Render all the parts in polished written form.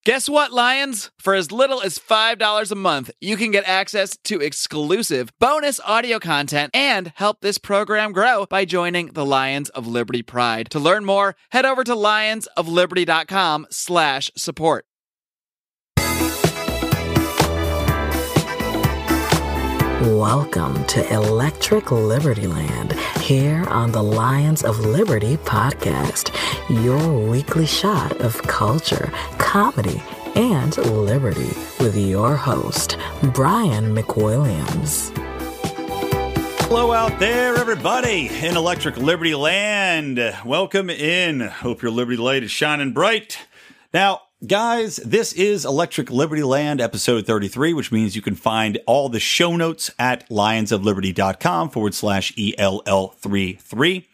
Guess what, Lions? For as little as $5 a month, you can get access to exclusive bonus audio content and help this program grow by joining the Lions of Liberty Pride. To learn more, head over to lionsofliberty.com/support. Welcome to Electric Libertyland, here on the Lions of Liberty podcast, your weekly shot of culture, comedy, and liberty with your host, Brian McWilliams. Hello out there, everybody, in Electric Libertyland. Welcome in. Hope your Liberty light is shining bright. Now, guys, this is Electric Libertyland episode 33, which means you can find all the show notes at lionsofliberty.com/ELL33.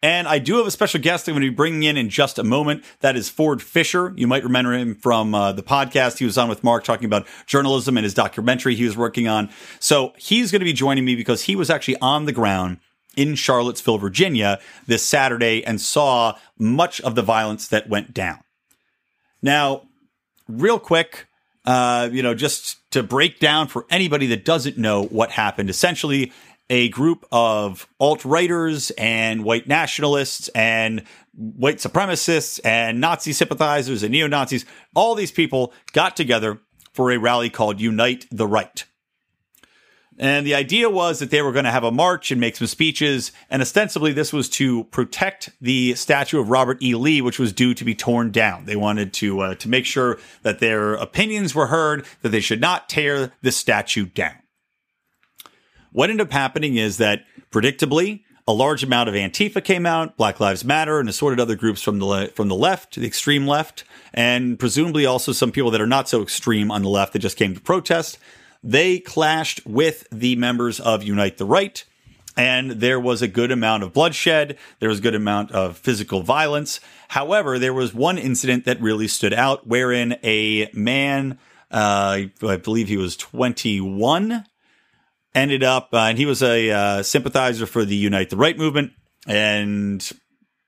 And I do have a special guest I'm going to be bringing in just a moment. That is Ford Fischer. You might remember him from the podcast he was on with Mark talking about journalism and his documentary he was working on. So he's going to be joining me because he was actually on the ground in Charlottesville, Virginia this Saturday and saw much of the violence that went down. Now, real quick, just to break down for anybody that doesn't know what happened, essentially a group of alt-righters and white nationalists and white supremacists and Nazi sympathizers and neo-Nazis, all these people got together for a rally called Unite the Right. And the idea was that they were going to have a march and make some speeches. And ostensibly, this was to protect the statue of Robert E. Lee, which was due to be torn down. They wanted to make sure that their opinions were heard, that they should not tear the statue down. What ended up happening is that, predictably, a large amount of Antifa came out, Black Lives Matter, and assorted other groups from the left, the extreme left, and presumably also some people that are not so extreme on the left that just came to protest. They clashed with the members of Unite the Right, and there was a good amount of bloodshed. There was a good amount of physical violence. However, there was one incident that really stood out wherein a man, I believe he was 21, ended up, and he was a sympathizer for the Unite the Right movement, and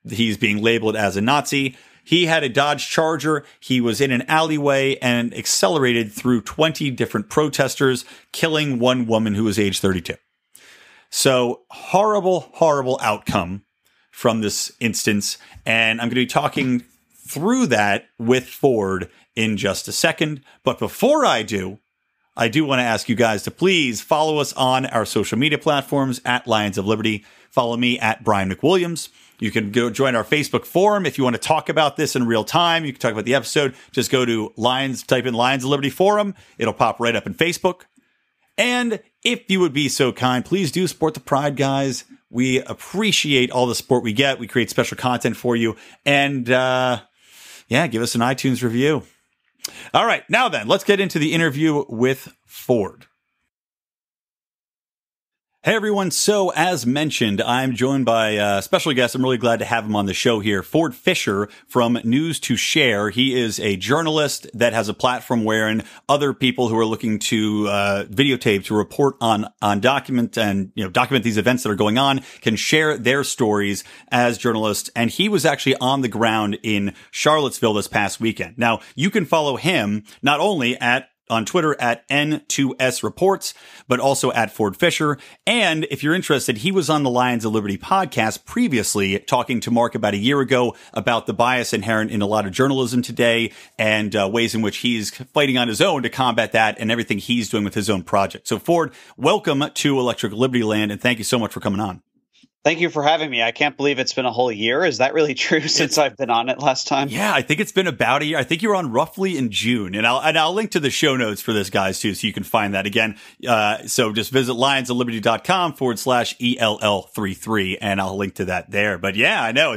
he's being labeled as a Nazi. He had a Dodge Charger. He was in an alleyway and accelerated through 20 different protesters, killing one woman who was age 32. So horrible, horrible outcome from this instance. And I'm going to be talking through that with Ford in just a second. But before I do want to ask you guys to please follow us on our social media platforms at Lions of Liberty. Follow me at Brian McWilliams. You can go join our Facebook forum if you want to talk about this in real time. You can talk about the episode. Just go to Lions, type in Lions of Liberty Forum. It'll pop right up in Facebook. And if you would be so kind, please do support the Pride, guys. We appreciate all the support we get. We create special content for you. And give us an iTunes review. All right, now then, let's get into the interview with Ford. Hey everyone, so as mentioned, I'm joined by a special guest. I'm really glad to have him on the show here, Ford Fischer from News to Share. He is a journalist that has a platform wherein other people who are looking to videotape, to report on document these events that are going on, can share their stories as journalists. And he was actually on the ground in Charlottesville this past weekend. Now, you can follow him not only on Twitter at N2S Reports, but also at Ford Fischer. And if you're interested, he was on the Lions of Liberty podcast previously talking to Mark about a year ago about the bias inherent in a lot of journalism today and ways in which he's fighting on his own to combat that and everything he's doing with his own project. So Ford, welcome to Electric Libertyland, and thank you so much for coming on. Thank you for having me. I can't believe it's been a whole year. Is that really true since I've been on it last time? Yeah, I think it's been about a year. I think you were on roughly in June. And I'll link to the show notes for this, guys, too, so you can find that again. So just visit lionsofliberty.com/ELL33, and I'll link to that there. But yeah, I know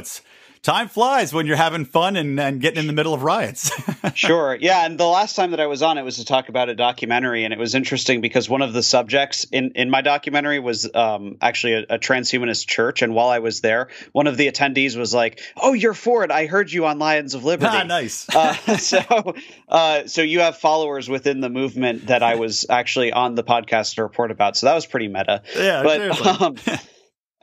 time flies when you're having fun and getting in the middle of riots. Sure. Yeah. And the last time that I was on, it was to talk about a documentary. And it was interesting because one of the subjects in my documentary was actually a transhumanist church. And while I was there, one of the attendees was like, "Oh, you're Ford. I heard you on Lions of Liberty." Ah, nice. So you have followers within the movement that I was actually on the podcast to report about. So that was pretty meta. Yeah, but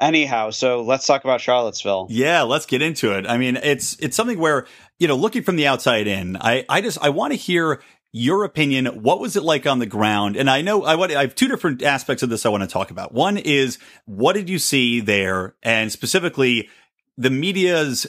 Anyhow, so let's talk about Charlottesville. Yeah, let's get into it. I mean, it's something where, looking from the outside in, I want to hear your opinion. What was it like on the ground? And I know I have two different aspects of this I want to talk about. One is, what did you see there? And specifically, the media's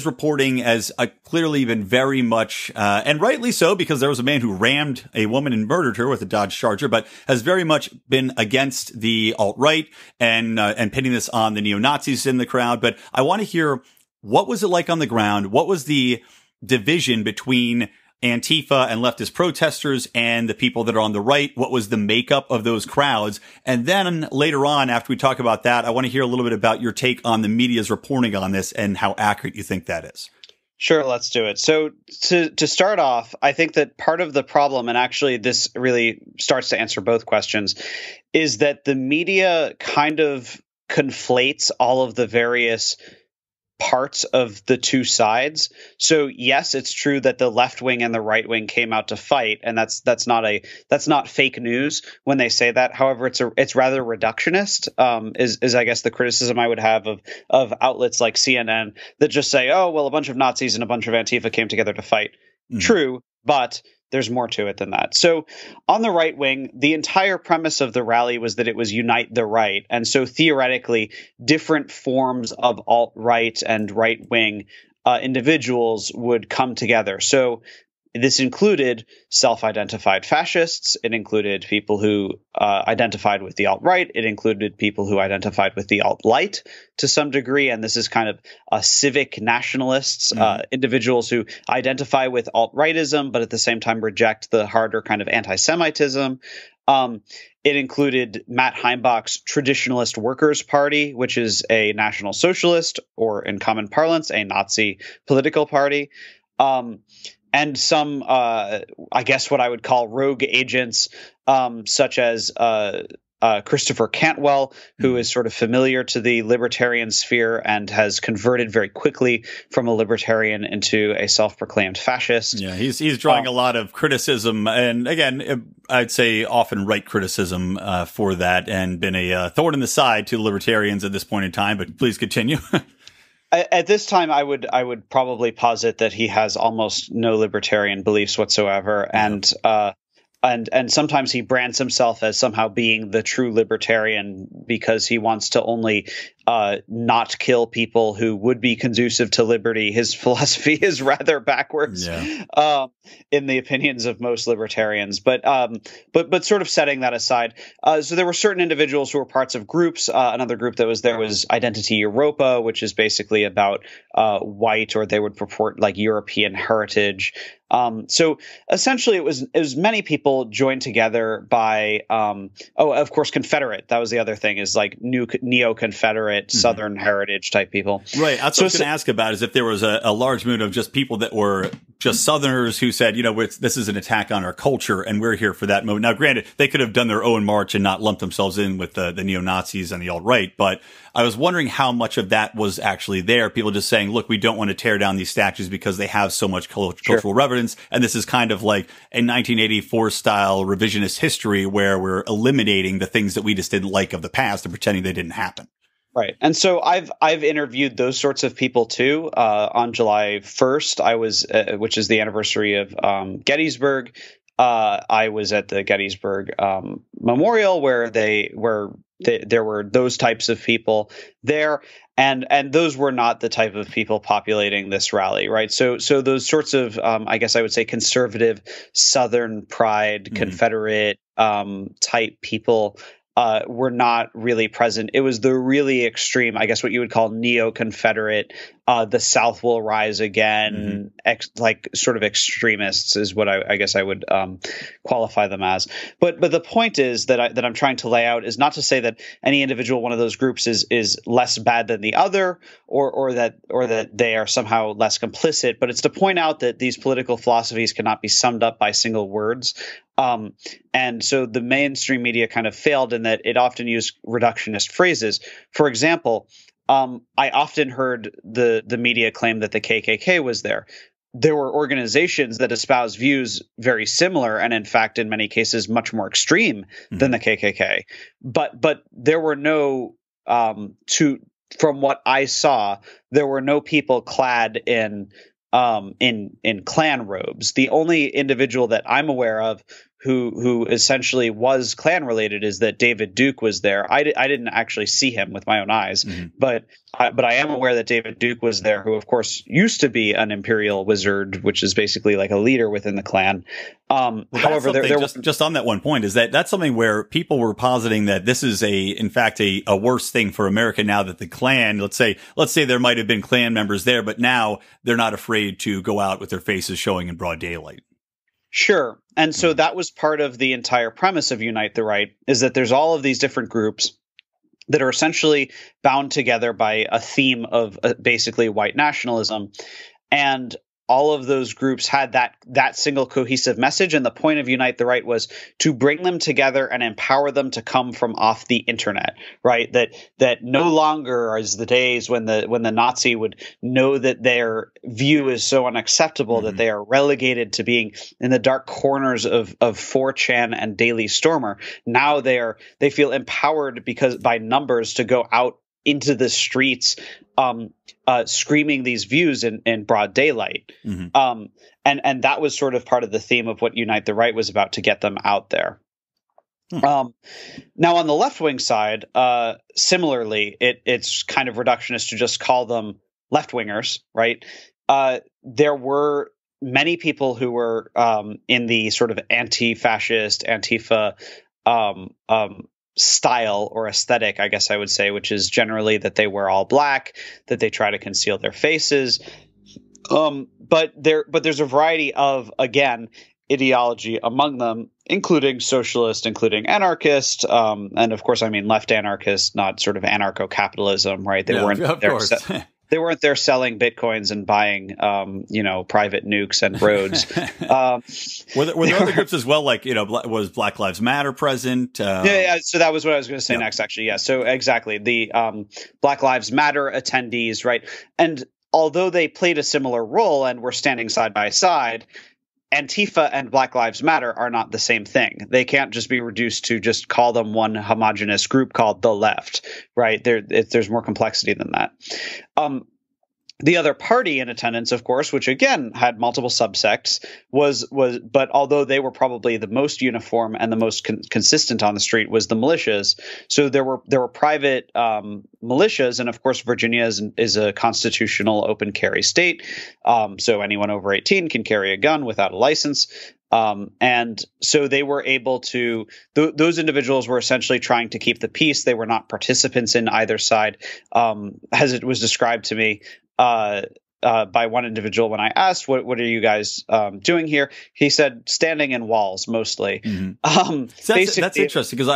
reporting has clearly been very much, and rightly so, because there was a man who rammed a woman and murdered her with a Dodge Charger, but has very much been against the alt-right and pinning this on the neo-Nazis in the crowd. But I want to hear, what was it like on the ground? What was the division between Antifa and leftist protesters and the people that are on the right? What was the makeup of those crowds? And then later on, after we talk about that, I want to hear a little bit about your take on the media's reporting on this and how accurate you think that is. Sure, let's do it. So to start off, I think that part of the problem, and actually this really starts to answer both questions, is that the media kind of conflates all of the various parts of the two sides. So yes, it's true that the left wing and the right wing came out to fight, and that's not fake news when they say that. However, it's rather reductionist. Is I guess the criticism I would have of outlets like CNN that just say, oh well, a bunch of Nazis and a bunch of Antifa came together to fight. Mm-hmm. True, but there's more to it than that. So on the right wing, the entire premise of the rally was that it was unite the right. And so theoretically, different forms of alt-right and right-wing individuals would come together. So this included self-identified fascists. It included people who identified with the alt-right. It included people who identified with the alt-light to some degree. And this is kind of civic nationalists, individuals who identify with alt-rightism, but at the same time reject the harder kind of anti-Semitism. It included Matt Heimbach's Traditionalist Workers' Party, which is a National Socialist, or in common parlance, a Nazi political party. And some, I guess what I would call rogue agents, such as Christopher Cantwell, who is sort of familiar to the libertarian sphere and has converted very quickly from a libertarian into a self-proclaimed fascist. Yeah, he's drawing a lot of criticism, and again, I'd say often right criticism for that, and been a thorn in the side to libertarians at this point in time. But please continue. At this time, I would probably posit that he has almost no libertarian beliefs whatsoever, and sometimes he brands himself as somehow being the true libertarian because he wants to only not kill people who would be conducive to liberty. His philosophy is rather backwards in the opinions of most libertarians. But sort of setting that aside, so there were certain individuals who were parts of groups. Another group that was there was Identity Europa, which is basically about white, or they would purport like European heritage. So essentially, it was many people joined together by of course, Confederate. That was the other thing, is like neo-Confederate Southern heritage type people. Right. That's what I was going to ask about, is if there was a large movement of just people that were just Southerners who said, this is an attack on our culture and we're here for that movement. Now, granted, they could have done their own march and not lumped themselves in with the neo-Nazis and the alt-right, but I was wondering how much of that was actually there. People just saying, look, we don't want to tear down these statues because they have so much cultural relevance. And this is kind of like a 1984 style revisionist history where we're eliminating the things that we just didn't like of the past and pretending they didn't happen. Right. And so I've interviewed those sorts of people too. On July 1st, I was, which is the anniversary of Gettysburg. I was at the Gettysburg Memorial where there were those types of people there, and those were not the type of people populating this rally, right? So those sorts of I guess I would say conservative Southern pride, Confederate type people were not really present. It was the really extreme, I guess what you would call neo-Confederate, the South will rise again, like sort of extremists is what I guess I would qualify them as. But the point is that I'm trying to lay out is not to say that any individual one of those groups is less bad than the other, or that they are somehow less complicit, but it's to point out that these political philosophies cannot be summed up by single words. And so the mainstream media kind of failed in that it often used reductionist phrases. For example, I often heard the media claim that the KKK was there. There were organizations that espouse views very similar, and in fact, in many cases, much more extreme than the KKK. But there were no from what I saw, there were no people clad in Klan robes. The only individual that I'm aware of who essentially was Klan related is that David Duke was there. I didn't actually see him with my own eyes, but I am aware that David Duke was there, who of course used to be an Imperial Wizard, which is basically like a leader within the Klan. However, just on that one point is that's something where people were positing that this is in fact a worse thing for America now that the Klan, let's say there might have been Klan members there, but now they're not afraid to go out with their faces showing in broad daylight. Sure. And so that was part of the entire premise of Unite the Right, is that there's all of these different groups that are essentially bound together by a theme of basically white nationalism. And all of those groups had that single cohesive message. And the point of Unite the Right was to bring them together and empower them to come from off the internet, right? That no longer is the days when the Nazi would know that their view is so unacceptable that they are relegated to being in the dark corners of 4chan and Daily Stormer. Now they feel empowered by numbers to go out into the streets, screaming these views in broad daylight. And that was sort of part of the theme of what Unite the Right was about, to get them out there. Now, on the left-wing side, similarly, it's kind of reductionist to just call them left-wingers, right? There were many people who were in the sort of anti-fascist, Antifa style or aesthetic, I guess I would say, which is generally that they wear all black, that they try to conceal their faces. But there's a variety of, again, ideology among them, including socialist, including anarchist, and of course, I mean left anarchist, not sort of anarcho-capitalism, right? They weren't there. They weren't there selling bitcoins and buying, private nukes and roads. Were there other groups as well? Like, was Black Lives Matter present? Yeah. So that was what I was going to say next, actually. Yeah. So exactly, the Black Lives Matter attendees, right? And although they played a similar role and were standing side by side, Antifa and Black Lives Matter are not the same thing. They can't just be reduced to just call them one homogenous group called the left, right? There's more complexity than that. The other party in attendance, of course, which again had multiple subsects, but although they were probably the most uniform and the most consistent on the street, was the militias. So there were private militias, and of course Virginia is a constitutional open carry state, so anyone over 18 can carry a gun without a license. And so they were able to those individuals were essentially trying to keep the peace. They were not participants in either side, as it was described to me by one individual when I asked, what are you guys doing here? He said standing in walls mostly. So that's interesting because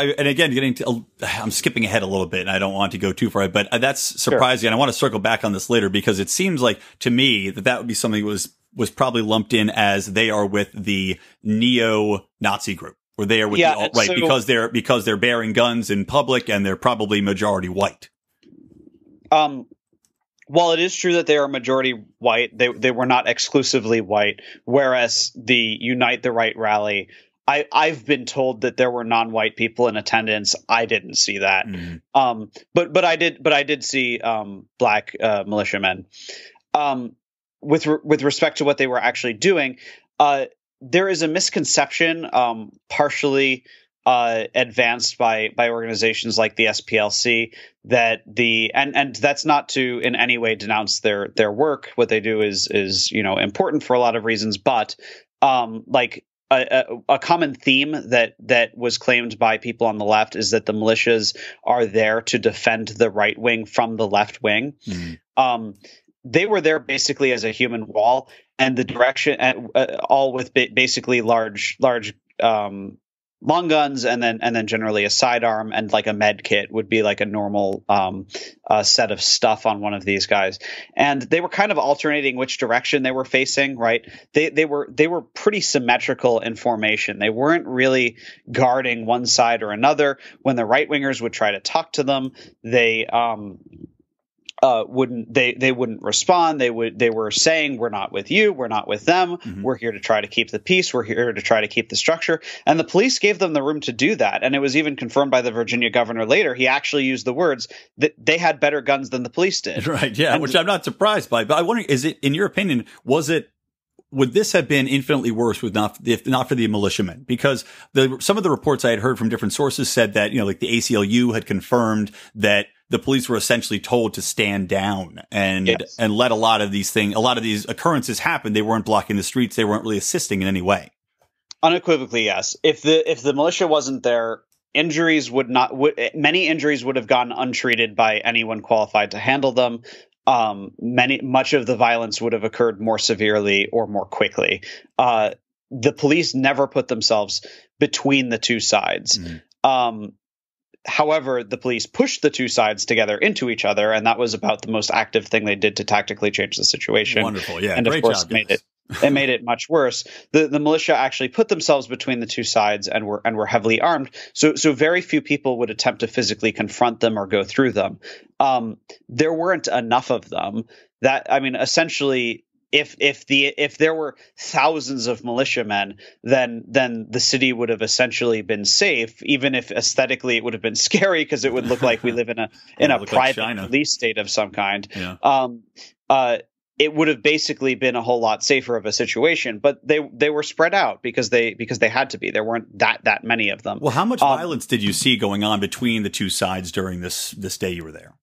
I'm skipping ahead a little bit and I don't want to go too far, but that's surprising. Sure. And I want to circle back on this later because it seems like to me that would be something that was probably lumped in as they are with the neo-Nazi group, or they are with the alt-right, so, because they're bearing guns in public and they're probably majority white. While it is true that they are majority white, they were not exclusively white, whereas the Unite the Right rally, I've been told that there were non-white people in attendance. I didn't see that. But I did see black militiamen. With respect to what they were actually doing, there is a misconception, partially advanced by organizations like the SPLC, that and that's not to in any way denounce their work. What they do is important for a lot of reasons, but like a common theme that was claimed by people on the left is that the militias are there to defend the right wing from the left wing. They were there basically as a human wall, and the direction, all with basically large long guns, and then generally a sidearm and like a med kit would be like a normal set of stuff on one of these guys. And they were kind of alternating which direction they were facing, right? They were pretty symmetrical in formation. They weren't really guarding one side or another. When the right wingers would try to talk to them, they wouldn't respond. They were saying, we're not with you, we're not with them, we're here to try to keep the peace, we're here to try to keep the structure. And the police gave them the room to do that. And it was even confirmed by the Virginia governor later. He actually used the words that they had better guns than the police did. Right. Yeah. Which I'm not surprised by. But I wonder, is it, in your opinion, would this have been infinitely worse if not for the militiamen? Because some of the reports I had heard from different sources said that, like the ACLU had confirmed that the police were essentially told to stand down and let a lot of these occurrences happen. They weren't blocking the streets. They weren't really assisting in any way. Unequivocally, yes. If the militia wasn't there, many injuries would have gone untreated by anyone qualified to handle them. Much of the violence would have occurred more severely or more quickly. The police never put themselves between the two sides. However, the police pushed the two sides together into each other, and that was about the most active thing they did to tactically change the situation. Wonderful, yeah, and of course, it made it much worse. The militia actually put themselves between the two sides and were heavily armed. So very few people would attempt to physically confront them or go through them. There weren't enough of them. Essentially, if there were thousands of militiamen, then the city would have essentially been safe, even if aesthetically it would have been scary because it would look like we live in a private police state of some kind. Yeah. It would have basically been a whole lot safer of a situation, but they were spread out because they had to be. There weren't that many of them. Well, how much violence did you see going on between the two sides during this day you were there?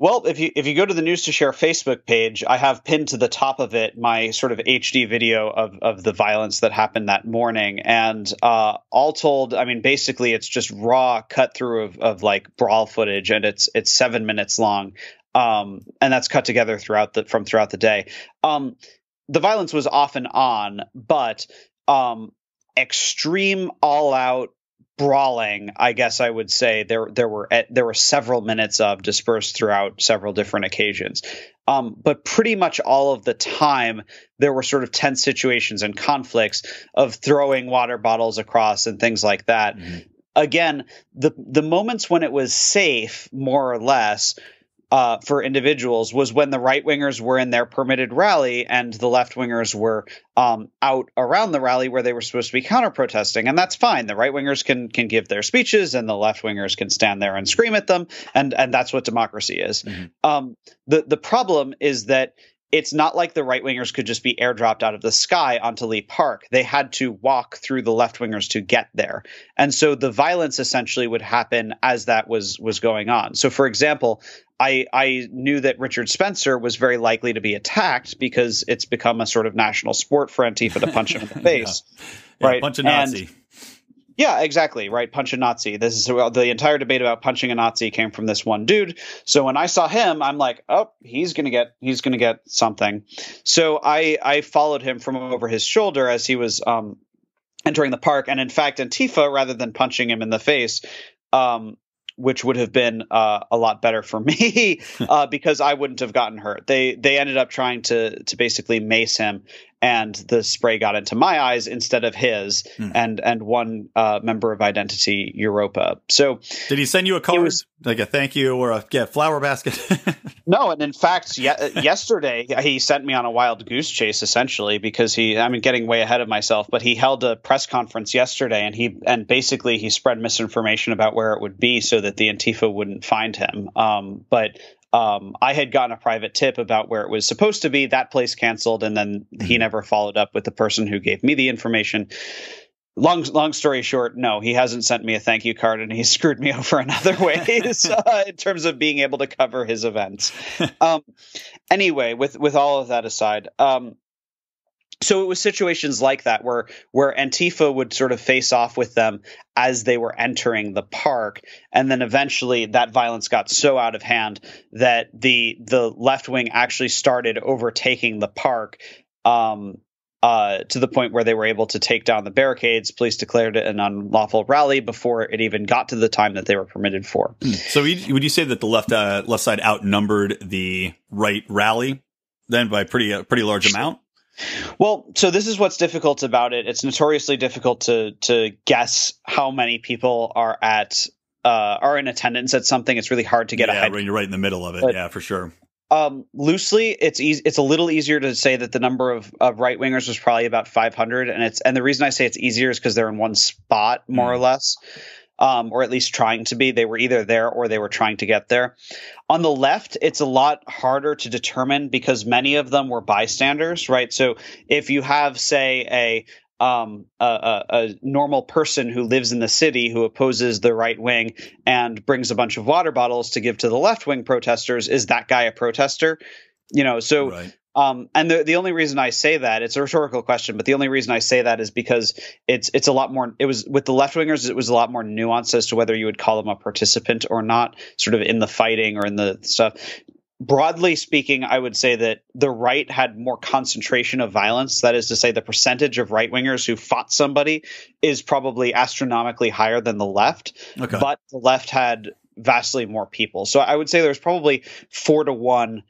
Well, if you go to the News to Share Facebook page, I have pinned to the top of it my sort of HD video of the violence that happened that morning. And all told, basically it's just raw cut through of like brawl footage, and it's 7 minutes long. And that's cut together throughout the day. The violence was off and on, but extreme all out brawling, I guess I would say there were several minutes of dispersed throughout several different occasions. But pretty much all of the time there were sort of tense situations and conflicts of throwing water bottles across and things like that. Again, the moments when it was safe, more or less, for individuals was when the right wingers were in their permitted rally and the left wingers were out around the rally where they were supposed to be counter protesting. And that's fine. The right wingers can give their speeches and the left wingers can stand there and scream at them. And that's what democracy is. The problem is that it's not like the right wingers could just be airdropped out of the sky onto Lee Park. They had to walk through the left wingers to get there. And so the violence essentially would happen as that was going on. So, for example, I knew that Richard Spencer was very likely to be attacked because it's become a sort of national sport for Antifa to punch him in the face. Right. Punch a Nazi. Yeah, exactly. Right. Punch a Nazi. This is the entire debate about punching a Nazi came from this one dude. So when I saw him, I'm like, oh, he's going to get something. So I followed him from over his shoulder as he was entering the park. And in fact, Antifa, rather than punching him in the face, which would have been a lot better for me because I wouldn't have gotten hurt. They ended up trying to basically mace him, and the spray got into my eyes instead of his, and one member of Identity Europa. So did he send you a card, like a thank you or a flower basket? No, and in fact, yesterday he sent me on a wild goose chase, essentially, because getting way ahead of myself, but he held a press conference yesterday, and basically he spread misinformation about where it would be so that the Antifa wouldn't find him. But I had gotten a private tip about where it was supposed to be. That place canceled, and then he never followed up with the person who gave me the information. Long story short, no, he hasn't sent me a thank you card, and he screwed me over in other ways in terms of being able to cover his events. Anyway, with all of that aside, so it was situations like that where Antifa would sort of face off with them as they were entering the park, and then eventually that violence got so out of hand that the left wing actually started overtaking the park. To the point where they were able to take down the barricades. Police declared it an unlawful rally before it even got to the time that they were permitted for. So would you say that the left side outnumbered the right rally then by a pretty large amount? Well, so this is what's difficult about it. It's notoriously difficult to guess how many people are in attendance at something. It's really hard to get ahead. You're right in the middle of it. For sure. Loosely, it's easy. It's a little easier to say that the number of right wingers was probably about 500, and the reason I say it's easier is because they're in one spot more or less, or at least trying to be. They were either there or they were trying to get there. On the left, it's a lot harder to determine because many of them were bystanders, right? So if you have, say, a normal person who lives in the city who opposes the right wing and brings a bunch of water bottles to give to the left wing protesters, is that guy a protester? So Right. And the only reason I say that, it's a rhetorical question, but the only reason I say that is because it's a lot more. It was with the left wingers, it was a lot more nuanced as to whether you would call them a participant or not, sort of in the fighting or in the stuff. Broadly speaking, I would say that the right had more concentration of violence. That is to say, the percentage of right wingers who fought somebody is probably astronomically higher than the left. Okay. But the left had vastly more people. So I would say there's probably 4-to-1.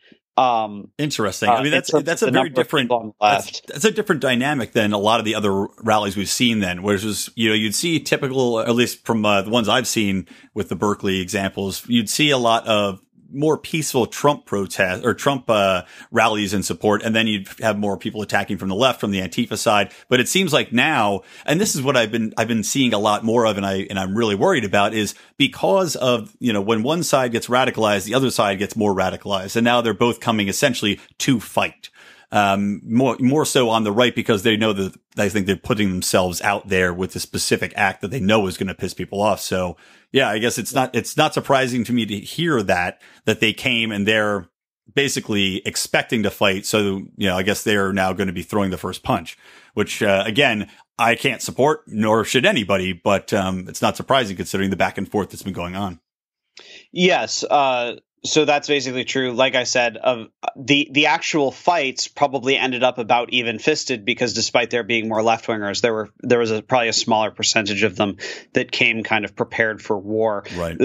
Interesting. I mean, that's a very different. That's a different dynamic than a lot of the other rallies we've seen. Then, whereas was, you'd see typical, at least from the ones I've seen with the Berkeley examples, you'd see a lot of more peaceful Trump protests or Trump rallies in support, and then you'd have more people attacking from the left, from the Antifa side. But it seems like now, and this is what I've been seeing a lot more of, and I'm really worried about, is because of when one side gets radicalized, the other side gets more radicalized, and now they're both coming essentially to fight. More so on the right because they know that I think they're putting themselves out there with a specific act that they know is going to piss people off. So yeah, I guess it's not surprising to me to hear that they came and they're basically expecting to fight. So, I guess they're now going to be throwing the first punch, which, again, I can't support, nor should anybody, but, it's not surprising considering the back and forth that's been going on. Yes. So that's basically true. Like I said, the actual fights probably ended up about even fisted because despite there being more left wingers, there was probably a smaller percentage of them that came kind of prepared for war. Right.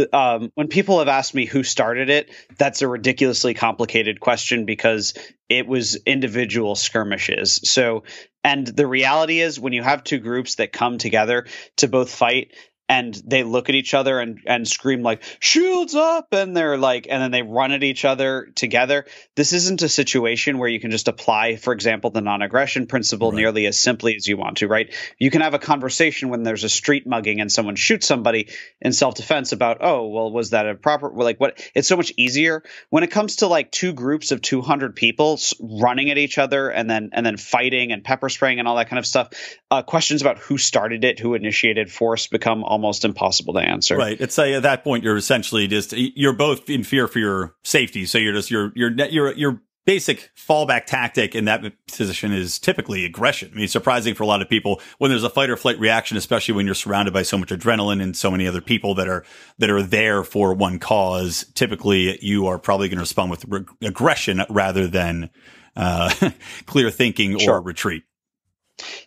When people have asked me who started it, that's a ridiculously complicated question because it was individual skirmishes. So, and the reality is when you have two groups that come together to both fight, and they look at each other and scream like shields up, and they're like, and then they run at each other together. This isn't a situation where you can just apply, for example, the non-aggression principle nearly as simply as you want to, right? You can have a conversation when there's a street mugging and someone shoots somebody in self-defense about, oh, well, was that a proper, like what? It's so much easier when it comes to like two groups of 200 people running at each other and then fighting and pepper spraying and all that kind of stuff. Questions about who started it, who initiated force become almost impossible to answer. Right. It's at that point you're essentially you're both in fear for your safety. So your basic fallback tactic in that position is typically aggression. I mean, it's surprising for a lot of people when there's a fight or flight reaction, especially when you're surrounded by so much adrenaline and so many other people that are there for one cause. Typically, you are probably going to respond with aggression rather than clear thinking or retreat.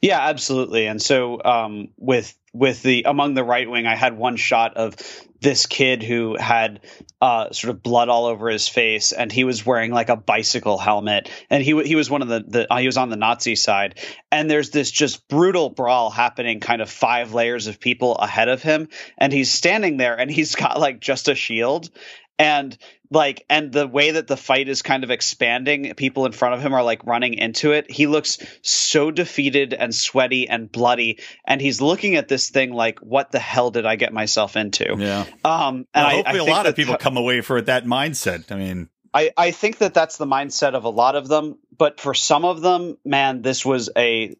Yeah, absolutely. And so with the among the right wing, I had one shot of this kid who had sort of blood all over his face, and he was wearing like a bicycle helmet, and he was one of he was on the Nazi side, and there's this just brutal brawl happening kind of 5 layers of people ahead of him, and he's standing there and he's got like just a shield. And the way that the fight is kind of expanding, people in front of him are like running into it. He looks so defeated and sweaty and bloody. And he's looking at this thing like, what the hell did I get myself into? Yeah. And hopefully a lot of people come away for that mindset. I mean, I think that's the mindset of a lot of them, but for some of them, man, this was a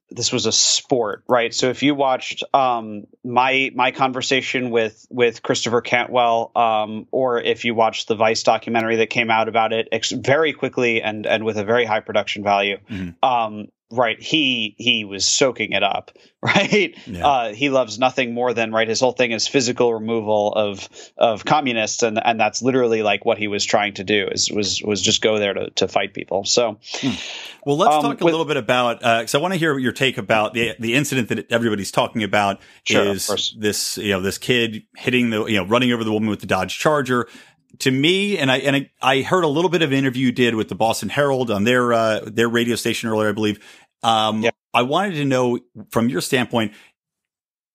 sport, right? So if you watched my conversation with Christopher Cantwell, or if you watched the Vice documentary that came out about it very quickly and with a very high production value, right, he was soaking it up, right? Yeah. He loves nothing more than, right, his whole thing is physical removal of communists, and that's literally like what he was trying to do was just go there to fight people. So well, let's talk a little bit about because I want to hear your take about the incident that everybody's talking about. Sure, is this this kid hitting running over the woman with the Dodge Charger. To me, and I heard a little bit of an interview you did with the Boston Herald on their radio station earlier, I believe. I wanted to know from your standpoint,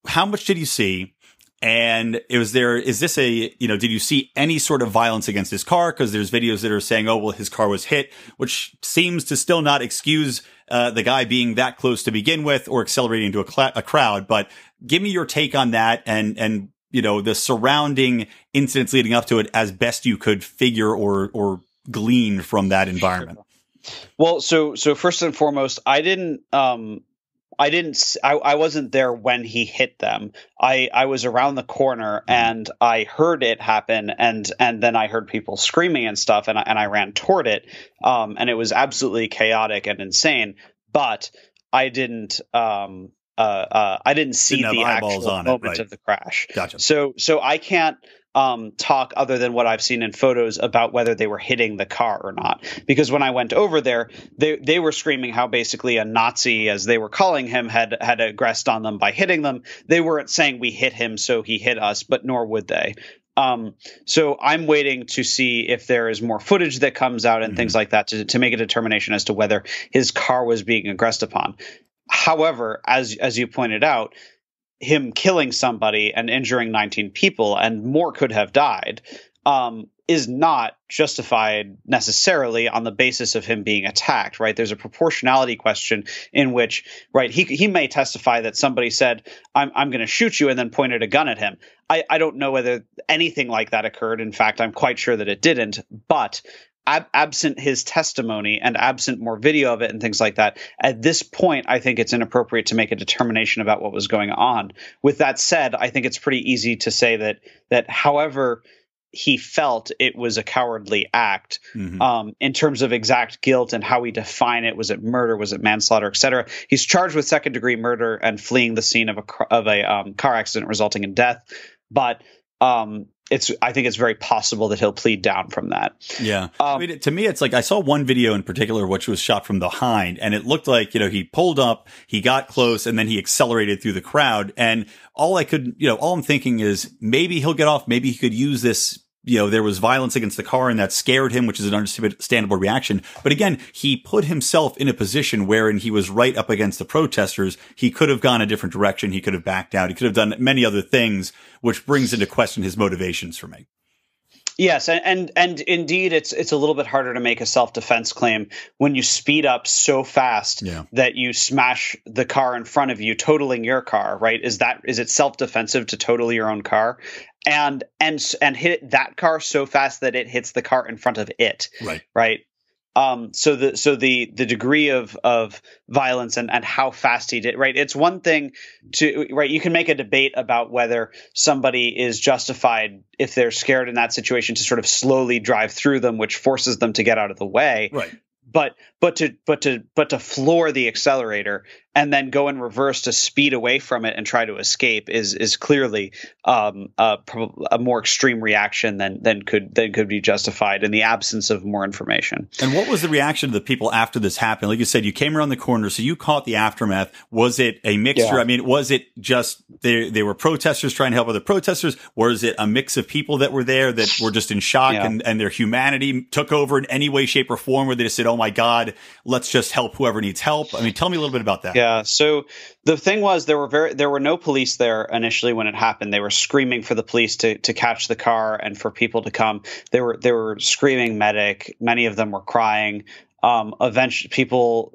how much did you see? And is this did you see any sort of violence against his car? Because there's videos that are saying, oh, well, his car was hit, which seems to still not excuse the guy being that close to begin with or accelerating into a crowd. But give me your take on that and the surrounding incidents leading up to it as best you could figure or glean from that environment. Well, so first and foremost, I wasn't there when he hit them. I was around the corner and I heard it happen, and then I heard people screaming and stuff, and I ran toward it. And it was absolutely chaotic and insane, but I didn't see the actual moment of the crash. Gotcha. So I can't talk other than what I've seen in photos about whether they were hitting the car or not. Because when I went over there, they were screaming how basically a Nazi, as they were calling him, had aggressed on them by hitting them. They weren't saying we hit him, so he hit us, but nor would they. So I'm waiting to see if there is more footage that comes out and things like that to make a determination as to whether his car was being aggressed upon. However, as you pointed out, him killing somebody and injuring 19 people and more could have died is not justified necessarily on the basis of him being attacked, right? There's a proportionality question in which, right, he may testify that somebody said, I'm going to shoot you, and then pointed a gun at him. I don't know whether anything like that occurred. In fact, I'm quite sure that it didn't. But absent his testimony and absent more video of it and things like that, at this point, I think it's inappropriate to make a determination about what was going on. With that said, I think it's pretty easy to say that however he felt, it was a cowardly act. In terms of exact guilt and how we define it. Was it murder? Was it manslaughter, etc.? He's charged with second-degree murder and fleeing the scene of a car accident resulting in death. But I think it's very possible that he'll plead down from that. Yeah. To me, it's like I saw one video in particular, which was shot from behind, and it looked like, he pulled up, he got close, and then he accelerated through the crowd. And all I'm thinking is maybe he'll get off. Maybe he could use this. There was violence against the car and that scared him, which is an understandable reaction. But again, he put himself in a position wherein he was right up against the protesters. He could have gone a different direction. He could have backed out. He could have done many other things, which brings into question his motivations for me. Yes, and indeed, it's a little bit harder to make a self-defense claim when you speed up so fast that you smash the car in front of you, totaling your car. Right? Is it self-defensive to total your own car? And hit that car so fast that it hits the car in front of it. Right. So the degree of violence and how fast he did, right. It's one thing you can make a debate about whether somebody is justified if they're scared in that situation to sort of slowly drive through them, which forces them to get out of the way. Right. But to floor the accelerator and then go in reverse to speed away from it and try to escape is clearly a more extreme reaction than could be justified in the absence of more information. And what was the reaction of the people after this happened? Like you said, you came around the corner, so you caught the aftermath. Was it a mixture? I mean, was it just they were protesters trying to help other protesters? Or is it a mix of people that were there that were just in shock and their humanity took over in any way, shape, or form, where they just said, oh my God, let's just help whoever needs help? I mean, tell me a little bit about that. Yeah. So the thing was, there were no police there initially when it happened. They were screaming for the police to catch the car and for people to come. They were screaming medic. Many of them were crying. Eventually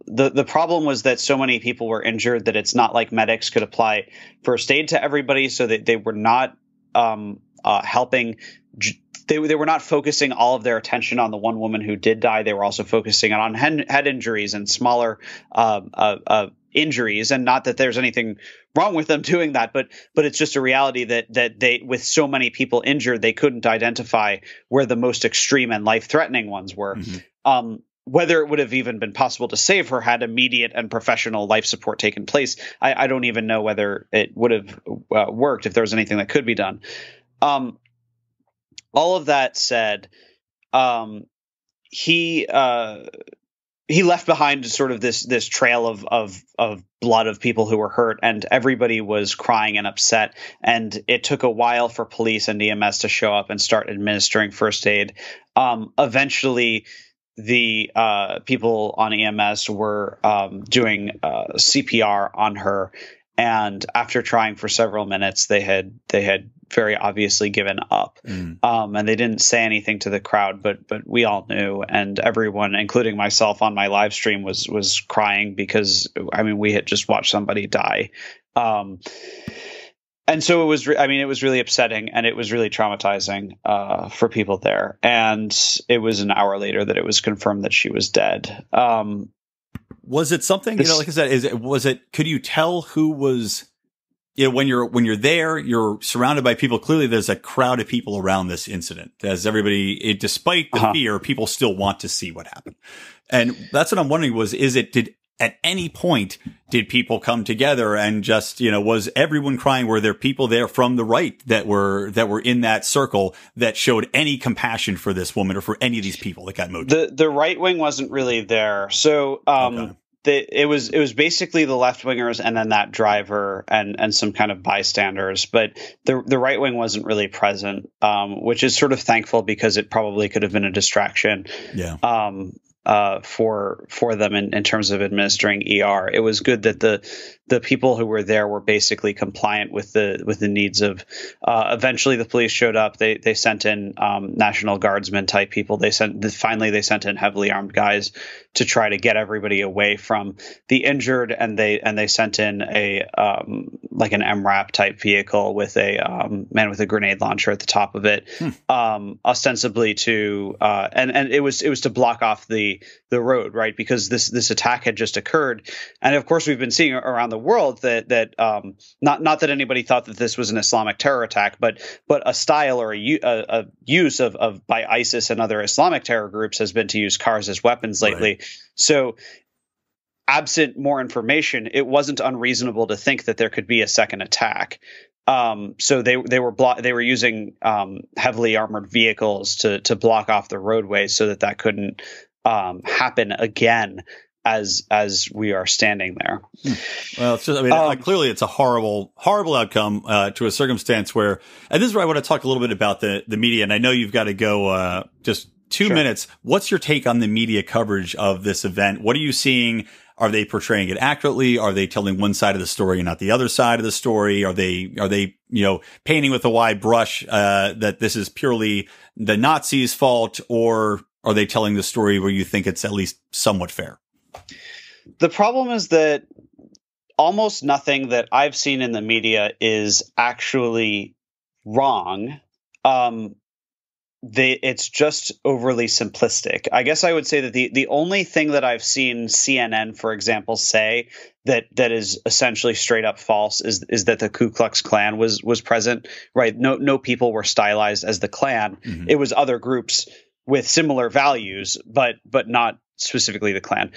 the problem was that so many people were injured that it's not like medics could apply first aid to everybody. So they were not helping. They were not focusing all of their attention on the one woman who did die. They were also focusing on head injuries and smaller injuries. And not that there's anything wrong with them doing that, but it's just a reality that they, with so many people injured, they couldn't identify where the most extreme and life-threatening ones were. Whether it would have even been possible to save her had immediate and professional life support taken place, I don't even know whether it would have worked if there was anything that could be done. All of that said, he left behind sort of this trail of blood of people who were hurt, and everybody was crying and upset. And it took a while for police and EMS to show up and start administering first aid. Eventually, the people on EMS were doing CPR on her. And after trying for several minutes, they had very obviously given up. And they didn't say anything to the crowd, but we all knew, and everyone, including myself on my live stream, was crying because, I mean, we had just watched somebody die. And so it was really upsetting, and it was really traumatizing for people there. And it was an hour later that it was confirmed that she was dead. Was it something, like I said, could you tell who was, when you're there, you're surrounded by people. Clearly there's a crowd of people around this incident, as everybody, despite the fear, people still want to see what happened. And that's what I'm wondering at any point did people come together and just, was everyone crying? Were there people there from the right that were in that circle that showed any compassion for this woman or for any of these people that got murdered? The right wing wasn't really there. So, it was basically the left wingers and then that driver and some kind of bystanders, but the right wing wasn't really present, which is sort of thankful because it probably could have been a distraction. Yeah. For them in terms of administering ER. It was good that the people who were there were basically compliant with the needs of. Eventually, the police showed up. They sent in National Guardsmen type people. Finally they sent in heavily armed guys to try to get everybody away from the injured, and they sent in a like an MRAP type vehicle with a man with a grenade launcher at the top of it, ostensibly to and it was to block off the road, right? Because this attack had just occurred, and of course we've been seeing around the world that not that anybody thought that this was an Islamic terror attack, but a style or a use of by ISIS and other Islamic terror groups has been to use cars as weapons lately. Right. So, absent more information, it wasn't unreasonable to think that there could be a second attack. So they were using heavily armored vehicles to block off the roadway so that couldn't happen again as we are standing there. Well, it's just, clearly it's a horrible outcome to a circumstance where, and this is where I want to talk a little bit about the media. And I know you've got to go just 2 minutes. What's your take on the media coverage of this event? What are you seeing? Are they portraying it accurately? Are they telling one side of the story and not the other side of the story? Are they painting with a wide brush that this is purely the Nazis' fault, or are they telling the story where you think it's at least somewhat fair? The problem is that almost nothing that I've seen in the media is actually wrong. It's just overly simplistic. I guess I would say that the only thing that I've seen CNN, for example, say that is essentially straight up false is that the Ku Klux Klan was present, right? No people were stylized as the Klan. Mm-hmm. It was other groups with similar values, but not specifically the Klan.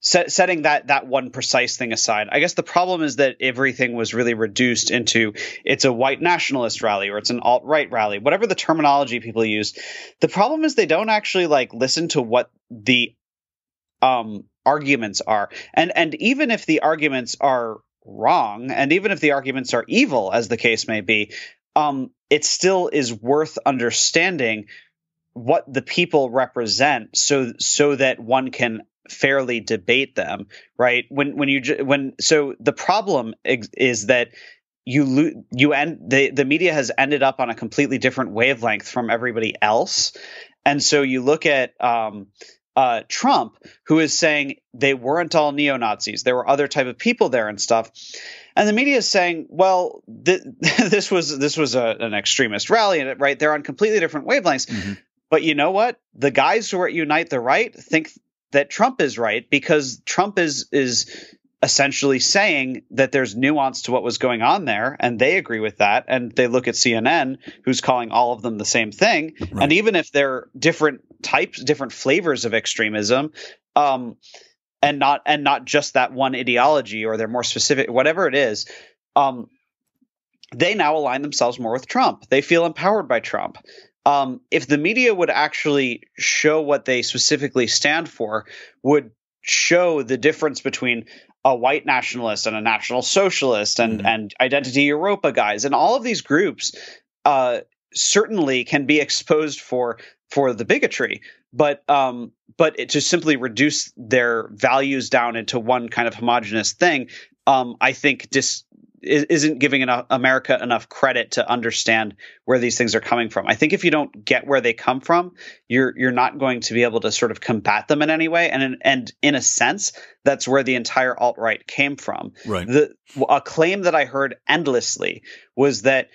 Setting that one precise thing aside, I guess the problem is that everything was really reduced into it's a white nationalist rally or it's an alt-right rally, whatever the terminology people use. The problem is they don't actually listen to what the arguments are. And even if the arguments are wrong, and even if the arguments are evil, as the case may be, it still is worth understanding what the people represent so that one can fairly debate them, right? So the problem is that the media has ended up on a completely different wavelength from everybody else. And so you look at Trump, who is saying they weren't all neo-Nazis. There were other type of people there and stuff. And the media is saying, well, this was an extremist rally, right? They're on completely different wavelengths. Mm-hmm. But you know what? The guys who are at Unite the Right think that Trump is right because Trump is essentially saying that there's nuance to what was going on there, and they agree with that. And they look at CNN, who's calling all of them the same thing. Right. And even if they're different types, different flavors of extremism, and not just that one ideology, or they're more specific, whatever it is, they now align themselves more with Trump. They feel empowered by Trump. If the media would actually show what they specifically stand for, would show the difference between a white nationalist and a national socialist and Identity Europa guys, and all of these groups certainly can be exposed for the bigotry. to simply reduce their values down into one kind of homogenous thing, I think isn't giving America enough credit to understand where these things are coming from. I think if you don't get where they come from, you're not going to be able to sort of combat them in any way. And in a sense, that's where the entire alt-right came from. Right. A claim that I heard endlessly was that,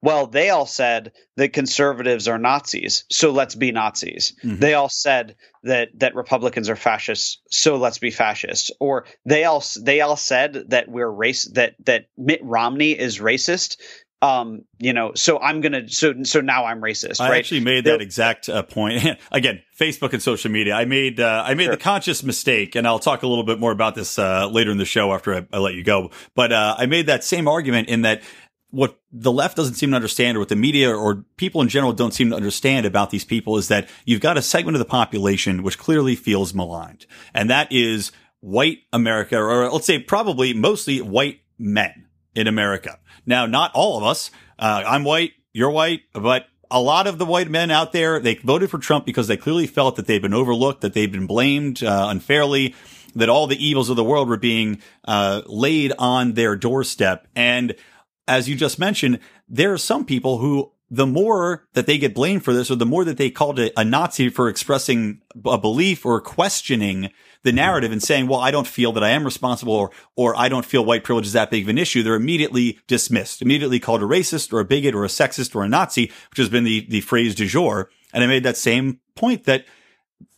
well, they all said that conservatives are Nazis, so let's be Nazis. Mm-hmm. They all said that Republicans are fascists, so let's be fascists. Or they all said that we're that Mitt Romney is racist. So I'm gonna so now I'm racist. I right? actually made that exact point. Again, Facebook and social media. I made the conscious mistake, and I'll talk a little bit more about this later in the show after I let you go. But I made that same argument in that what the left doesn't seem to understand, or what the media or people in general don't seem to understand about these people, is that you've got a segment of the population which clearly feels maligned. And that is white America, or let's say probably mostly white men in America. Now, not all of us. I'm white, you're white, but a lot of the white men out there, they voted for Trump because they clearly felt that they've been overlooked, that they've been blamed unfairly, that all the evils of the world were being laid on their doorstep. And as you just mentioned, there are some people who, the more that they get blamed for this, or the more that they called a Nazi for expressing a belief or questioning the narrative and saying, well, I don't feel that I am responsible, or I don't feel white privilege is that big of an issue, they're immediately dismissed, immediately called a racist or a bigot or a sexist or a Nazi, which has been the phrase du jour. And I made that same point that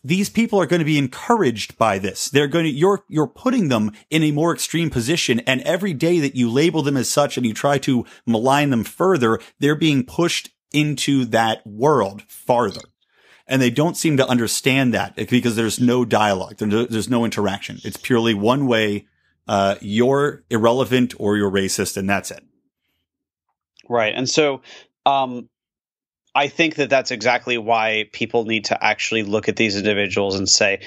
these people are going to be encouraged by this. You're putting them in a more extreme position. And every day that you label them as such and you try to malign them further, they're being pushed into that world farther. And they don't seem to understand that because there's no dialogue. There's no interaction. It's purely one way. You're irrelevant or you're racist, and that's it. Right. And so, I think that that's exactly why people need to actually look at these individuals and say,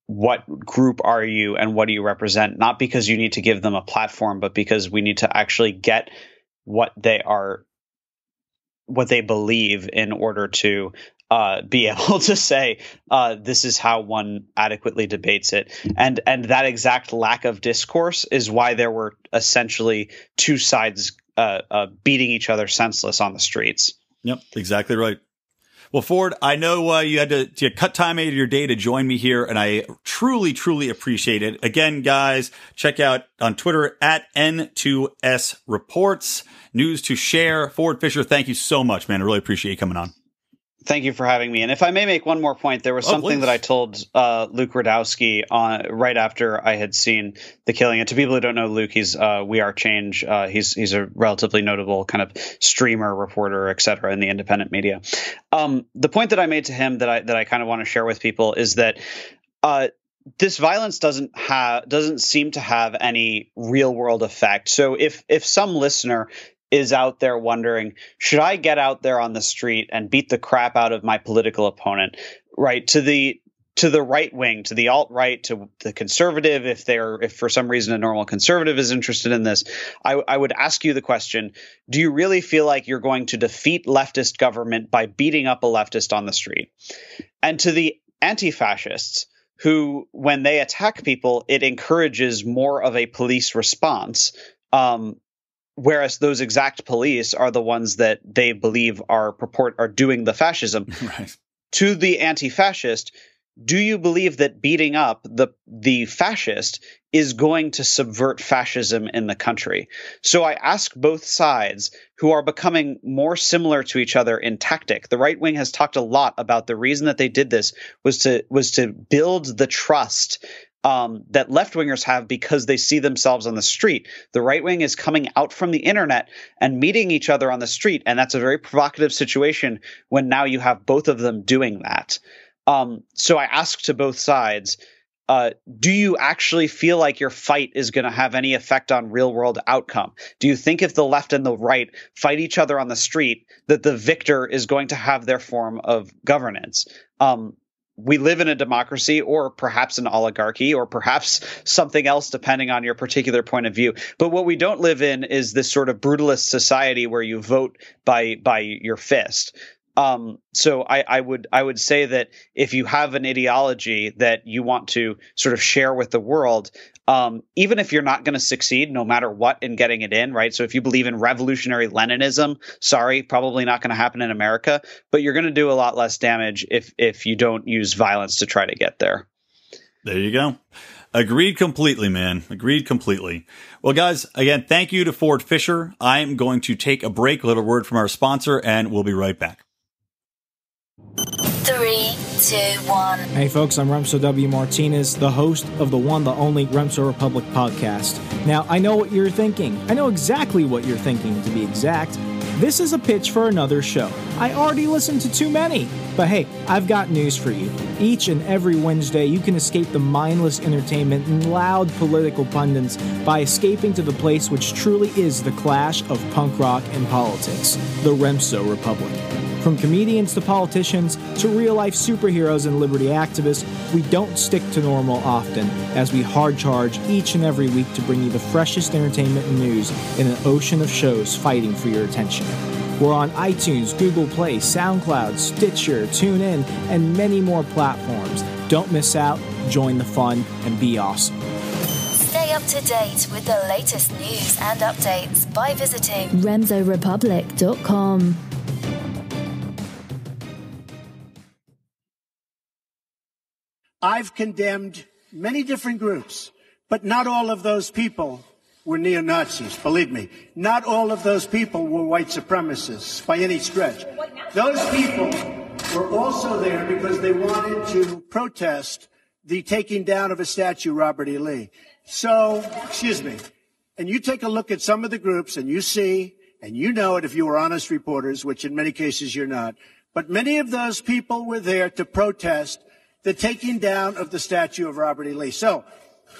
what group are you and what do you represent? Not because you need to give them a platform, but because we need to actually get what they believe in order to be able to say, this is how one adequately debates it. And that exact lack of discourse is why there were essentially two sides beating each other senseless on the streets. Yep, exactly right. Well, Ford, I know you had to cut time out of your day to join me here, and I truly, truly appreciate it. Again, guys, check out on Twitter at N2S Reports. News to share. Ford Fischer, thank you so much, man. I really appreciate you coming on. Thank you for having me. And if I may make one more point, there was something that I told Luke Radowski right after I had seen The Killing. And to people who don't know Luke, he's We Are Change. He's a relatively notable kind of streamer, reporter, et cetera, in the independent media. The point that I made to him that I kind of want to share with people is that this violence doesn't seem to have any real world effect. So if some listener is out there wondering, should I get out there on the street and beat the crap out of my political opponent, right? To the right wing, to the alt-right, to the conservative, if for some reason a normal conservative is interested in this, I would ask you the question, do you really feel like you're going to defeat leftist government by beating up a leftist on the street? And to the anti-fascists, who, when they attack people, it encourages more of a police response, whereas those exact police are the ones that they believe are doing the fascism. Right. To the anti-fascist, do you believe that beating up the fascist is going to subvert fascism in the country? So I ask both sides, who are becoming more similar to each other in tactic. The right wing has talked a lot about the reason that they did this was to build the trust that left-wingers have because they see themselves on the street. The right wing is coming out from the internet and meeting each other on the street, and that's a very provocative situation when now you have both of them doing that. So I ask to both sides, do you actually feel like your fight is going to have any effect on real-world outcome? Do you think if the left and the right fight each other on the street, that the victor is going to have their form of governance? We live in a democracy, or perhaps an oligarchy, or perhaps something else, depending on your particular point of view. But what we don't live in is this sort of brutalist society where you vote by your fist. So I would say that if you have an ideology that you want to sort of share with the world, even if you're not going to succeed, no matter what, in getting it in, right? So if you believe in revolutionary Leninism, sorry, probably not going to happen in America, but you're going to do a lot less damage if you don't use violence to try to get there. There you go. Agreed completely, man. Agreed completely. Well, guys, again, thank you to Ford Fischer. I'm going to take a break, a little word from our sponsor, and we'll be right back. 3, 2, 1. Hey folks, I'm Remso W. Martinez, the host of the one, the only Remso Republic podcast. Now, I know what you're thinking. I know exactly what you're thinking, to be exact. This is a pitch for another show. I already listened to too many. But hey, I've got news for you. Each and every Wednesday, you can escape the mindless entertainment and loud political pundits by escaping to the place which truly is the clash of punk rock and politics, the Remso Republic. From comedians to politicians to real-life superheroes and liberty activists, we don't stick to normal often, as we hard charge each and every week to bring you the freshest entertainment and news in an ocean of shows fighting for your attention. We're on iTunes, Google Play, SoundCloud, Stitcher, TuneIn, and many more platforms. Don't miss out, join the fun, and be awesome. Stay up to date with the latest news and updates by visiting RemsoRepublic.com. I've condemned many different groups, but not all of those people were neo-Nazis, believe me. Not all of those people were white supremacists by any stretch. Those people were also there because they wanted to protest the taking down of a statue, Robert E. Lee. So, excuse me, and you take a look at some of the groups and you see, and you know it if you were honest reporters, which in many cases you're not, but many of those people were there to protest the taking down of the statue of Robert E. Lee. So,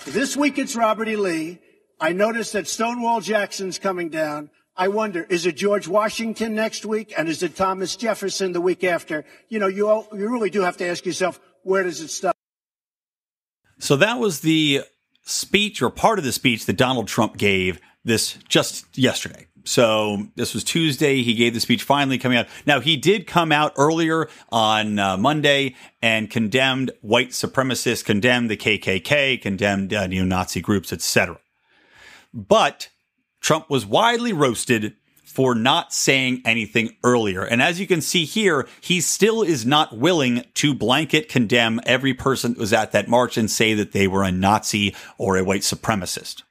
this week it's Robert E. Lee. I noticed that Stonewall Jackson's coming down. I wonder, is it George Washington next week? And is it Thomas Jefferson the week after? You know, you really do have to ask yourself, where does it stop? So that was the speech, or part of the speech, that Donald Trump gave this just yesterday. So this was Tuesday. He gave the speech finally coming out. Now, he did come out earlier on Monday and condemned white supremacists, condemned the KKK, condemned neo-Nazi groups, etc. But Trump was widely roasted for not saying anything earlier. And as you can see here, he still is not willing to blanket condemn every person that was at that march and say that they were a Nazi or a white supremacist.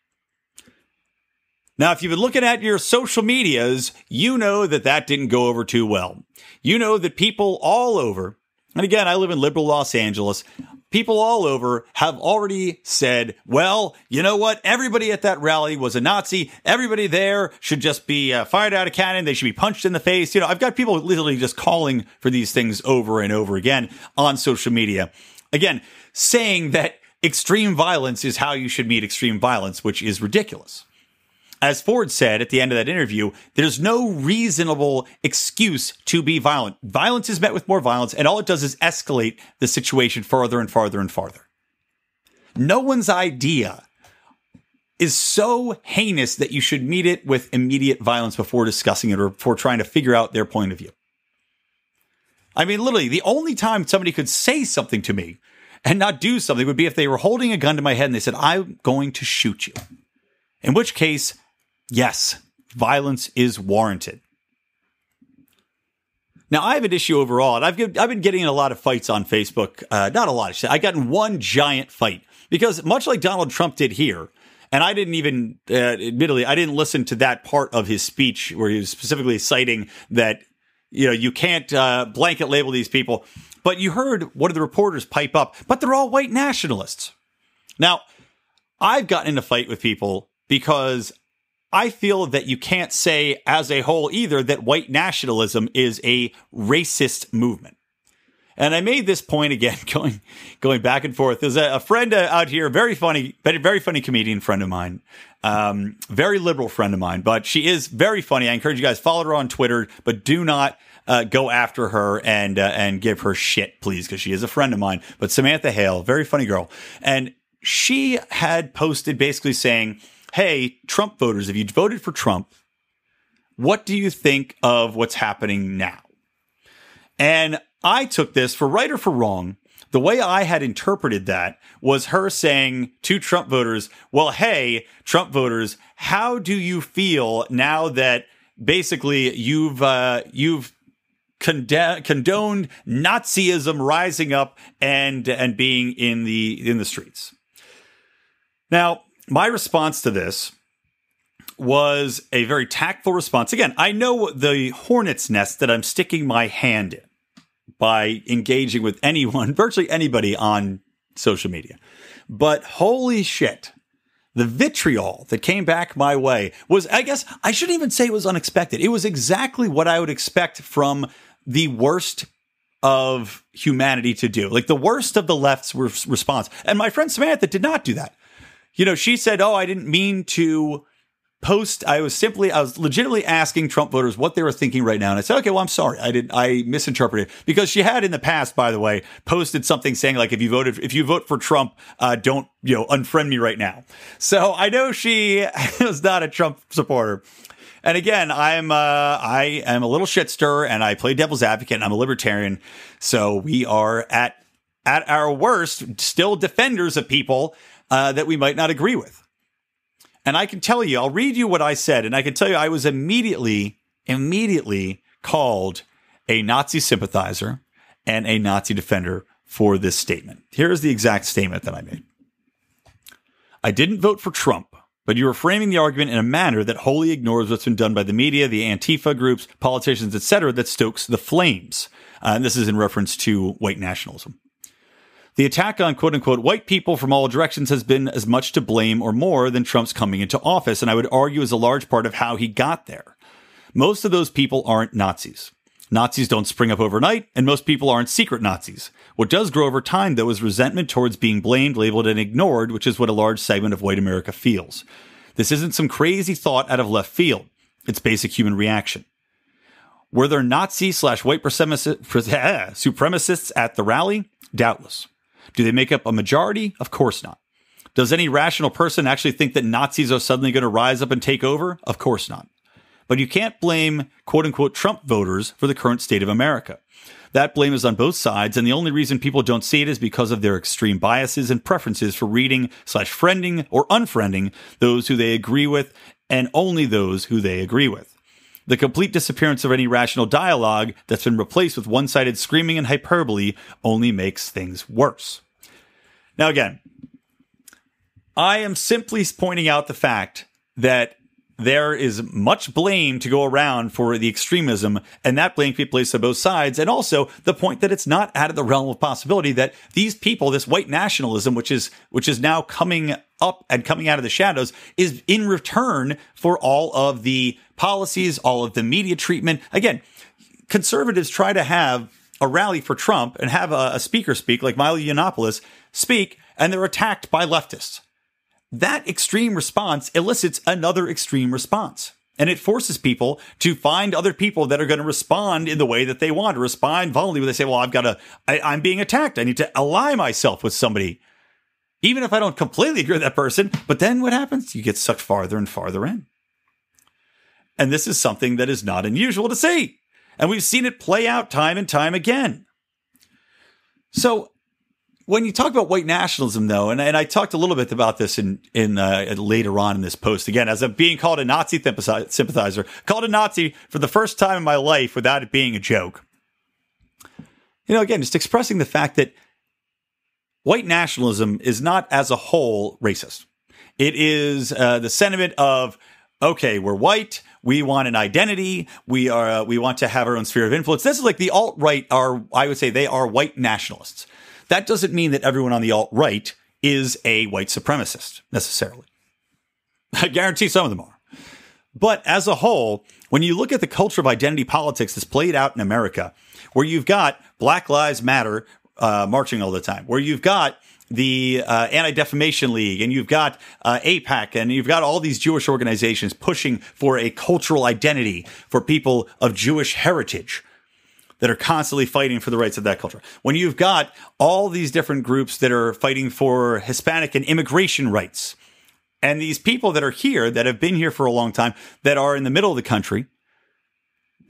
Now, if you've been looking at your social medias, you know that that didn't go over too well. You know that people all over, and again, I live in liberal Los Angeles, people all over have already said, well, you know what? Everybody at that rally was a Nazi. Everybody there should just be fired out of cannon. They should be punched in the face. You know, I've got people literally just calling for these things over and over again on social media. Again, saying that extreme violence is how you should meet extreme violence, which is ridiculous. As Ford said at the end of that interview, there's no reasonable excuse to be violent. Violence is met with more violence, and all it does is escalate the situation farther and farther and farther. No one's idea is so heinous that you should meet it with immediate violence before discussing it or before trying to figure out their point of view. I mean, literally, the only time somebody could say something to me and not do something would be if they were holding a gun to my head and they said, I'm going to shoot you. In which case, yes, violence is warranted. Now, I have an issue overall, and I've been getting in a lot of fights on Facebook. Not a lot. I got in one giant fight because much like Donald Trump did here, and I didn't even, admittedly, I didn't listen to that part of his speech where he was specifically citing that, you know, you can't blanket label these people. But you heard one of the reporters pipe up, but they're all white nationalists. Now, I've gotten in a fight with people because I feel that you can't say as a whole either that white nationalism is a racist movement. And I made this point again, going back and forth. There's a friend out here, very funny comedian friend of mine, very liberal friend of mine, but she is very funny. I encourage you guys, follow her on Twitter, but do not go after her and give her shit, please, because she is a friend of mine. But Samantha Hale, very funny girl. And she had posted basically saying, hey, Trump voters, if you voted for Trump, what do you think of what's happening now? And I took this, for right or for wrong, the way I had interpreted that was her saying to Trump voters, well, hey, Trump voters, how do you feel now that basically you've condoned Nazism rising up and being in the streets? Now, my response to this was a very tactful response. Again, I know the hornet's nest that I'm sticking my hand in by engaging with anyone, virtually anybody on social media. But holy shit, the vitriol that came back my way was, I guess, I shouldn't even say it was unexpected. It was exactly what I would expect from the worst of humanity to do. Like the worst of the left's response. And my friend Samantha did not do that. You know, she said, oh, I didn't mean to post. I was legitimately asking Trump voters what they were thinking right now. And I said, okay, well, I'm sorry. I misinterpreted it, because she had in the past, by the way, posted something saying like, if you vote for Trump, don't, unfriend me right now. So I know she was not a Trump supporter. And again, I am a little shit stirrer, and I play devil's advocate, and I'm a libertarian. So we are at our worst still defenders of people that we might not agree with. And I can tell you, I'll read you what I said, and I can tell you I was immediately called a Nazi sympathizer and a Nazi defender for this statement. Here's the exact statement that I made. I didn't vote for Trump, but you are framing the argument in a manner that wholly ignores what's been done by the media, the Antifa groups, politicians, etc., that stokes the flames. And this is in reference to white nationalism. The attack on quote-unquote white people from all directions has been as much to blame or more than Trump's coming into office, and I would argue is a large part of how he got there. Most of those people aren't Nazis. Nazis don't spring up overnight, and most people aren't secret Nazis. What does grow over time, though, is resentment towards being blamed, labeled, and ignored, which is what a large segment of white America feels. This isn't some crazy thought out of left field. It's basic human reaction. Were there Nazi/white supremacists at the rally? Doubtless. Do they make up a majority? Of course not. Does any rational person actually think that Nazis are suddenly going to rise up and take over? Of course not. But you can't blame quote-unquote Trump voters for the current state of America. That blame is on both sides, and the only reason people don't see it is because of their extreme biases and preferences for reading/friending or unfriending those who they agree with, and only those who they agree with. The complete disappearance of any rational dialogue that's been replaced with one-sided screaming and hyperbole only makes things worse. Now, again, I am simply pointing out the fact that there is much blame to go around for the extremism, and that blame can be placed on both sides. And also the point that it's not out of the realm of possibility that these people, this white nationalism, which is now coming up and coming out of the shadows, is in return for all of the policies, all of the media treatment. Again, conservatives try to have a rally for Trump and have a speaker speak, like Milo Yiannopoulos speak, and they're attacked by leftists. That extreme response elicits another extreme response. And it forces people to find other people that are going to respond in the way that they want to respond voluntarily. They say, well, I'm being attacked. I need to ally myself with somebody, even if I don't completely agree with that person. But then what happens? You get sucked farther and farther in. And this is something that is not unusual to see. And we've seen it play out time and time again. So when you talk about white nationalism, though, and I talked a little bit about this in later on in this post, again, as I'm being called a Nazi sympathizer, called a Nazi for the first time in my life without it being a joke. Again, just expressing the fact that white nationalism is not as a whole racist. It is the sentiment of, okay, we're white. We want an identity. We want to have our own sphere of influence. This is like the alt-right I would say they are white nationalists. That doesn't mean that everyone on the alt-right is a white supremacist, necessarily. I guarantee some of them are. But as a whole, when you look at the culture of identity politics that's played out in America, where you've got Black Lives Matter marching all the time, where you've got the Anti-Defamation League, and you've got AIPAC, and you've got all these Jewish organizations pushing for a cultural identity for people of Jewish heritage that are constantly fighting for the rights of that culture. When you've got all these different groups that are fighting for Hispanic and immigration rights, and these people that are here, that have been here for a long time, that are in the middle of the country,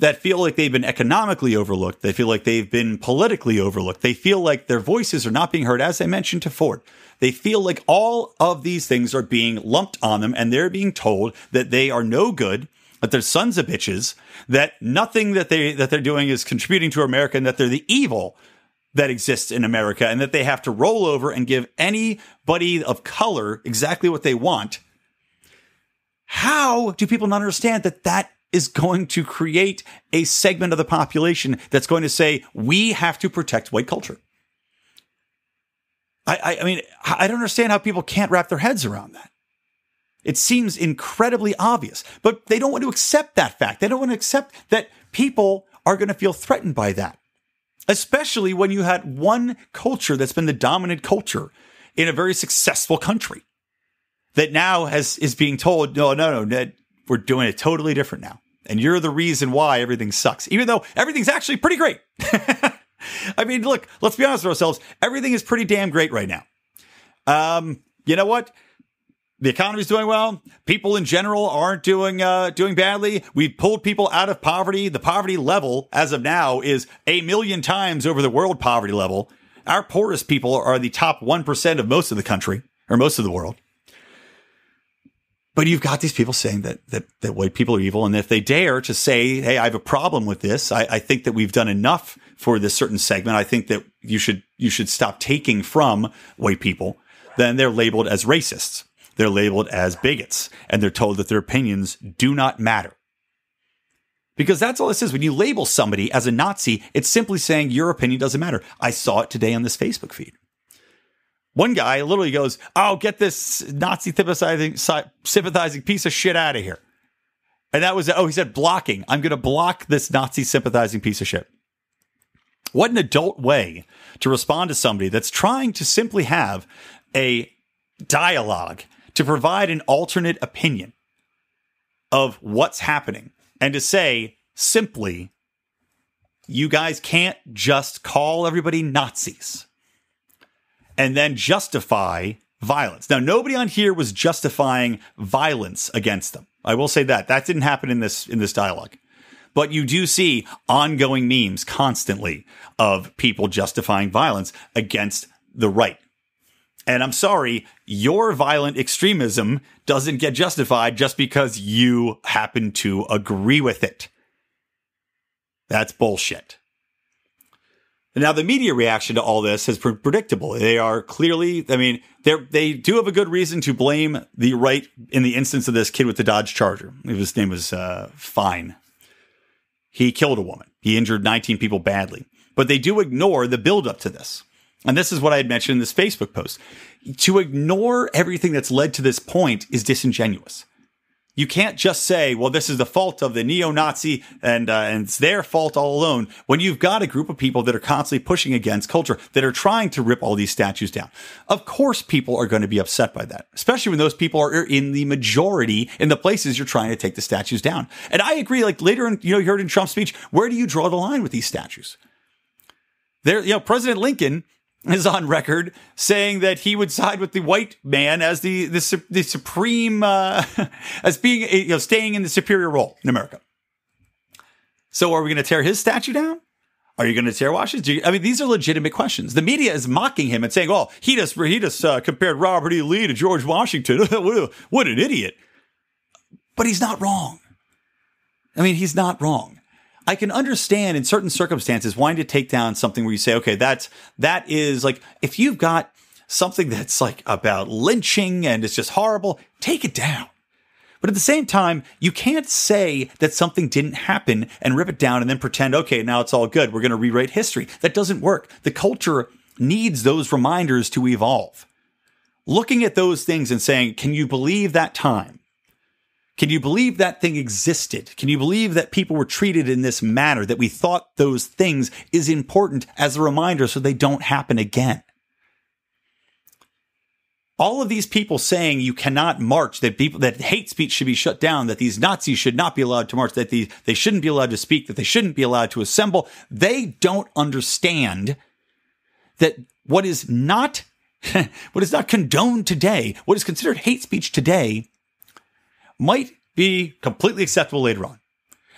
that feel like they've been economically overlooked. They feel like they've been politically overlooked. They feel like their voices are not being heard, as I mentioned to Ford. They feel like all of these things are being lumped on them, and they're being told that they are no good, that they're sons of bitches, that nothing that they're doing is contributing to America, and that they're the evil that exists in America, and that they have to roll over and give anybody of color exactly what they want. How do people not understand that that is going to create a segment of the population that's going to say, we have to protect white culture? I mean, I don't understand how people can't wrap their heads around that. It seems incredibly obvious, but they don't want to accept that fact. They don't want to accept that people are going to feel threatened by that, especially when you had one culture that's been the dominant culture in a very successful country that now is being told, no, Ned, we're doing it totally different now. And you're the reason why everything sucks, even though everything's actually pretty great. I mean, look, let's be honest with ourselves. Everything is pretty damn great right now. You know what? The economy's doing well. People in general aren't doing badly. We've pulled people out of poverty. The poverty level, as of now, is 1 million times over the world poverty level. Our poorest people are the top 1% of most of the country, or most of the world. But you've got these people saying that white people are evil. And if they dare to say, hey, I have a problem with this, I think that we've done enough for this certain segment, I think that you should stop taking from white people, then they're labeled as racists. They're labeled as bigots, and they're told that their opinions do not matter. Because that's all this is. When you label somebody as a Nazi, it's simply saying your opinion doesn't matter. I saw it today on this Facebook feed. One guy literally goes, oh, get this Nazi sympathizing piece of shit out of here. And that was, he said blocking. I'm going to block this Nazi sympathizing piece of shit. What an adult way to respond to somebody that's trying to simply have a dialogue to provide an alternate opinion of what's happening, and to say simply, you guys can't just call everybody Nazis and then justify violence. Now, nobody on here was justifying violence against them. I will say that didn't happen in this dialogue. But you do see ongoing memes constantly of people justifying violence against the right. And I'm sorry, your violent extremism doesn't get justified just because you happen to agree with it. That's bullshit. Now, the media reaction to all this is predictable. They are clearly, I mean, they do have a good reason to blame the right in the instance of this kid with the Dodge Charger. His name was Fine. He killed a woman. He injured 19 people badly. But they do ignore the buildup to this. And this is what I had mentioned in this Facebook post. To ignore everything that's led to this point is disingenuous. You can't just say, well, this is the fault of the neo-Nazi and it's their fault all alone, when you've got a group of people that are constantly pushing against culture, that are trying to rip all these statues down. Of course, people are going to be upset by that, especially when those people are in the majority in the places you're trying to take the statues down. And I agree, like later in, you heard in Trump's speech, where do you draw the line with these statues? There, President Lincoln is on record saying that he would side with the white man as the supreme, as being, staying in the superior role in America. So are we going to tear his statue down? Are you going to tear Washington? I mean, these are legitimate questions. The media is mocking him and saying, "Oh, he just compared Robert E. Lee to George Washington. What an idiot!" But he's not wrong. I mean, he's not wrong. I can understand in certain circumstances wanting to take down something where you say, okay, that is like, if you've got something that's like about lynching and it's just horrible, take it down. But at the same time, you can't say that something didn't happen and rip it down and then pretend, okay, now it's all good. We're going to rewrite history. That doesn't work. The culture needs those reminders to evolve. Looking at those things and saying, can you believe that time? Can you believe that thing existed? Can you believe that people were treated in this manner, that we thought those things is important as a reminder so they don't happen again? All of these people saying you cannot march, that hate speech should be shut down, that these Nazis should not be allowed to march, that they shouldn't be allowed to speak, that they shouldn't be allowed to assemble. They don't understand that what is not condoned today, what is considered hate speech today, might be completely acceptable later on.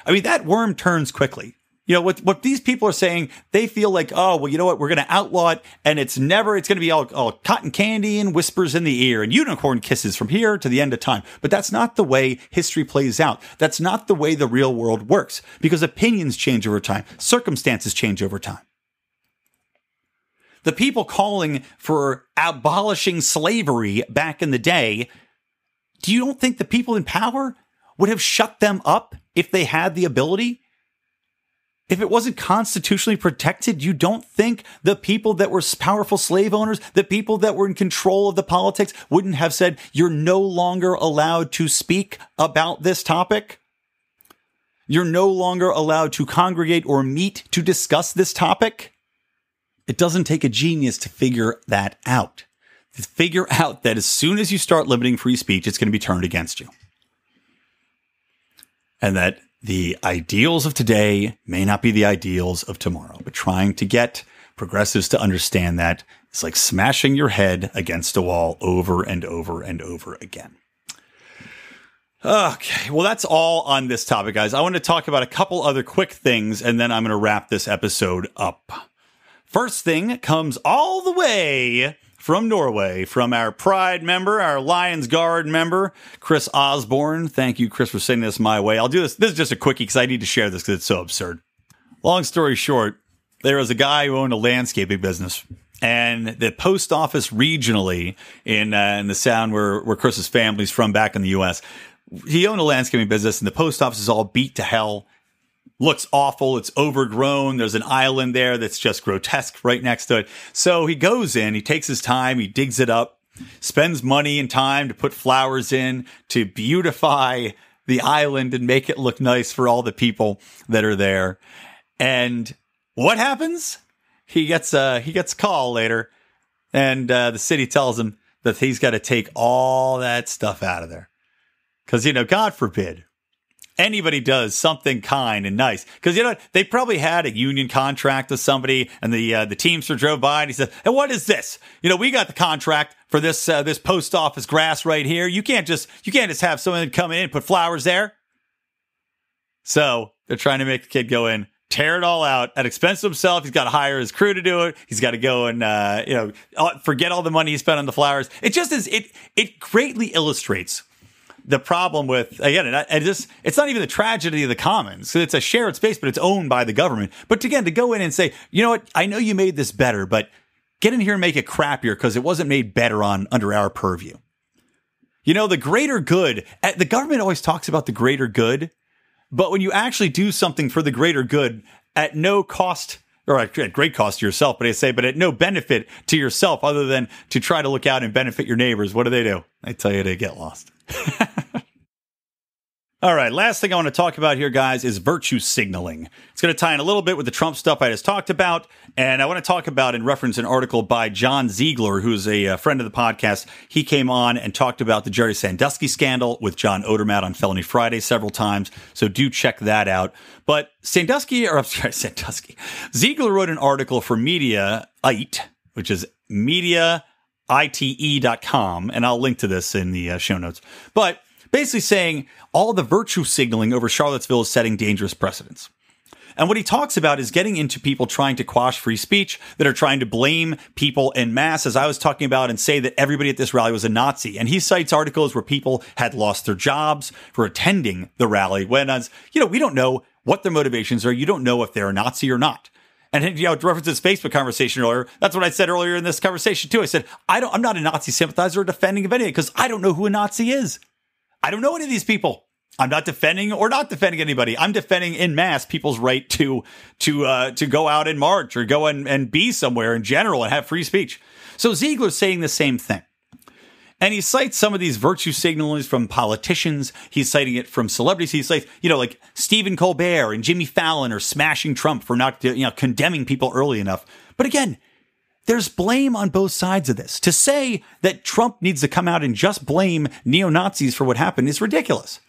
I mean, that worm turns quickly. You know, what these people are saying, they feel like, oh, well, you know what? We're going to outlaw it, and it's going to be all cotton candy and whispers in the ear and unicorn kisses from here to the end of time. But that's not the way history plays out. That's not the way the real world works, because opinions change over time. Circumstances change over time. The people calling for abolishing slavery back in the day, do you don't think the people in power would have shut them up if they had the ability? If it wasn't constitutionally protected, you don't think the people that were powerful slave owners, the people that were in control of the politics, wouldn't have said, you're no longer allowed to speak about this topic? You're no longer allowed to congregate or meet to discuss this topic? It doesn't take a genius to figure that out. To figure out that as soon as you start limiting free speech, it's going to be turned against you. And that the ideals of today may not be the ideals of tomorrow, but trying to get progressives to understand that it's like smashing your head against a wall over and over and over again. Okay, well, that's all on this topic, guys. I want to talk about a couple other quick things, and then I'm going to wrap this episode up. First thing comes all the way from Norway, from our Pride member, our Lions Guard member, Chris Osborne. Thank you, Chris, for sending this my way. I'll do this. This is just a quickie because I need to share this because it's so absurd. Long story short, there was a guy who owned a landscaping business, and the post office regionally in the Sound where Chris's family's from back in the U.S., he owned a landscaping business, and the post office is all beat to hell. Looks awful. It's overgrown. There's an island there that's just grotesque right next to it. So he goes in, he takes his time, he digs it up, spends money and time to put flowers in to beautify the island and make it look nice for all the people that are there. And what happens? He gets a call later, and the city tells him that he's got to take all that stuff out of there. Because, you know, God forbid anybody does something kind and nice. Because, you know, they probably had a union contract with somebody, and the Teamster drove by and he said, "Hey, what is this? You know, we got the contract for this this post office grass right here. You can't just have someone come in and put flowers there." So they're trying to make the kid go in, tear it all out at expense of himself. He's got to hire his crew to do it. He's got to go and forget all the money he spent on the flowers. It just is. It greatly illustrates the problem with, again, it's not even the tragedy of the commons. So it's a shared space, but it's owned by the government. But again, to go in and say, you know what, I know you made this better, but get in here and make it crappier because it wasn't made better under our purview. You know, the greater good, the government always talks about the greater good, but when you actually do something for the greater good at no cost, or at great cost to yourself, but at no benefit to yourself other than to try to look out and benefit your neighbors, what do? They tell you to get lost. All right, last thing I want to talk about here, guys, is virtue signaling. It's going to tie in a little bit with the Trump stuff I just talked about, and I want to talk about and reference an article by John Ziegler, who's a friend of the podcast. He came on and talked about the Jerry Sandusky scandal with John Odermatt on Felony Friday several times, so do check that out. But Ziegler wrote an article for Mediaite, which is mediaite.com, and I'll link to this in the show notes. But basically saying all the virtue signaling over Charlottesville is setting dangerous precedents. And what he talks about is getting into people trying to quash free speech, that are trying to blame people en masse, as I was talking about, and say that everybody at this rally was a Nazi. And he cites articles where people had lost their jobs for attending the rally, when, we don't know what their motivations are. You don't know if they're a Nazi or not. And, to reference this Facebook conversation earlier, that's what I said earlier in this conversation, too. I said, I'm not a Nazi sympathizer or defending of anything because I don't know who a Nazi is. I don't know any of these people. I'm not defending or not defending anybody. I'm defending en masse people's right to go out and march or go and be somewhere in general and have free speech. So Ziegler's saying the same thing. And he cites some of these virtue signalings from politicians. He's citing it from celebrities. He cites, like Stephen Colbert and Jimmy Fallon are smashing Trump for not, condemning people early enough. But again, there's blame on both sides of this. To say that Trump needs to come out and just blame neo-Nazis for what happened is ridiculous.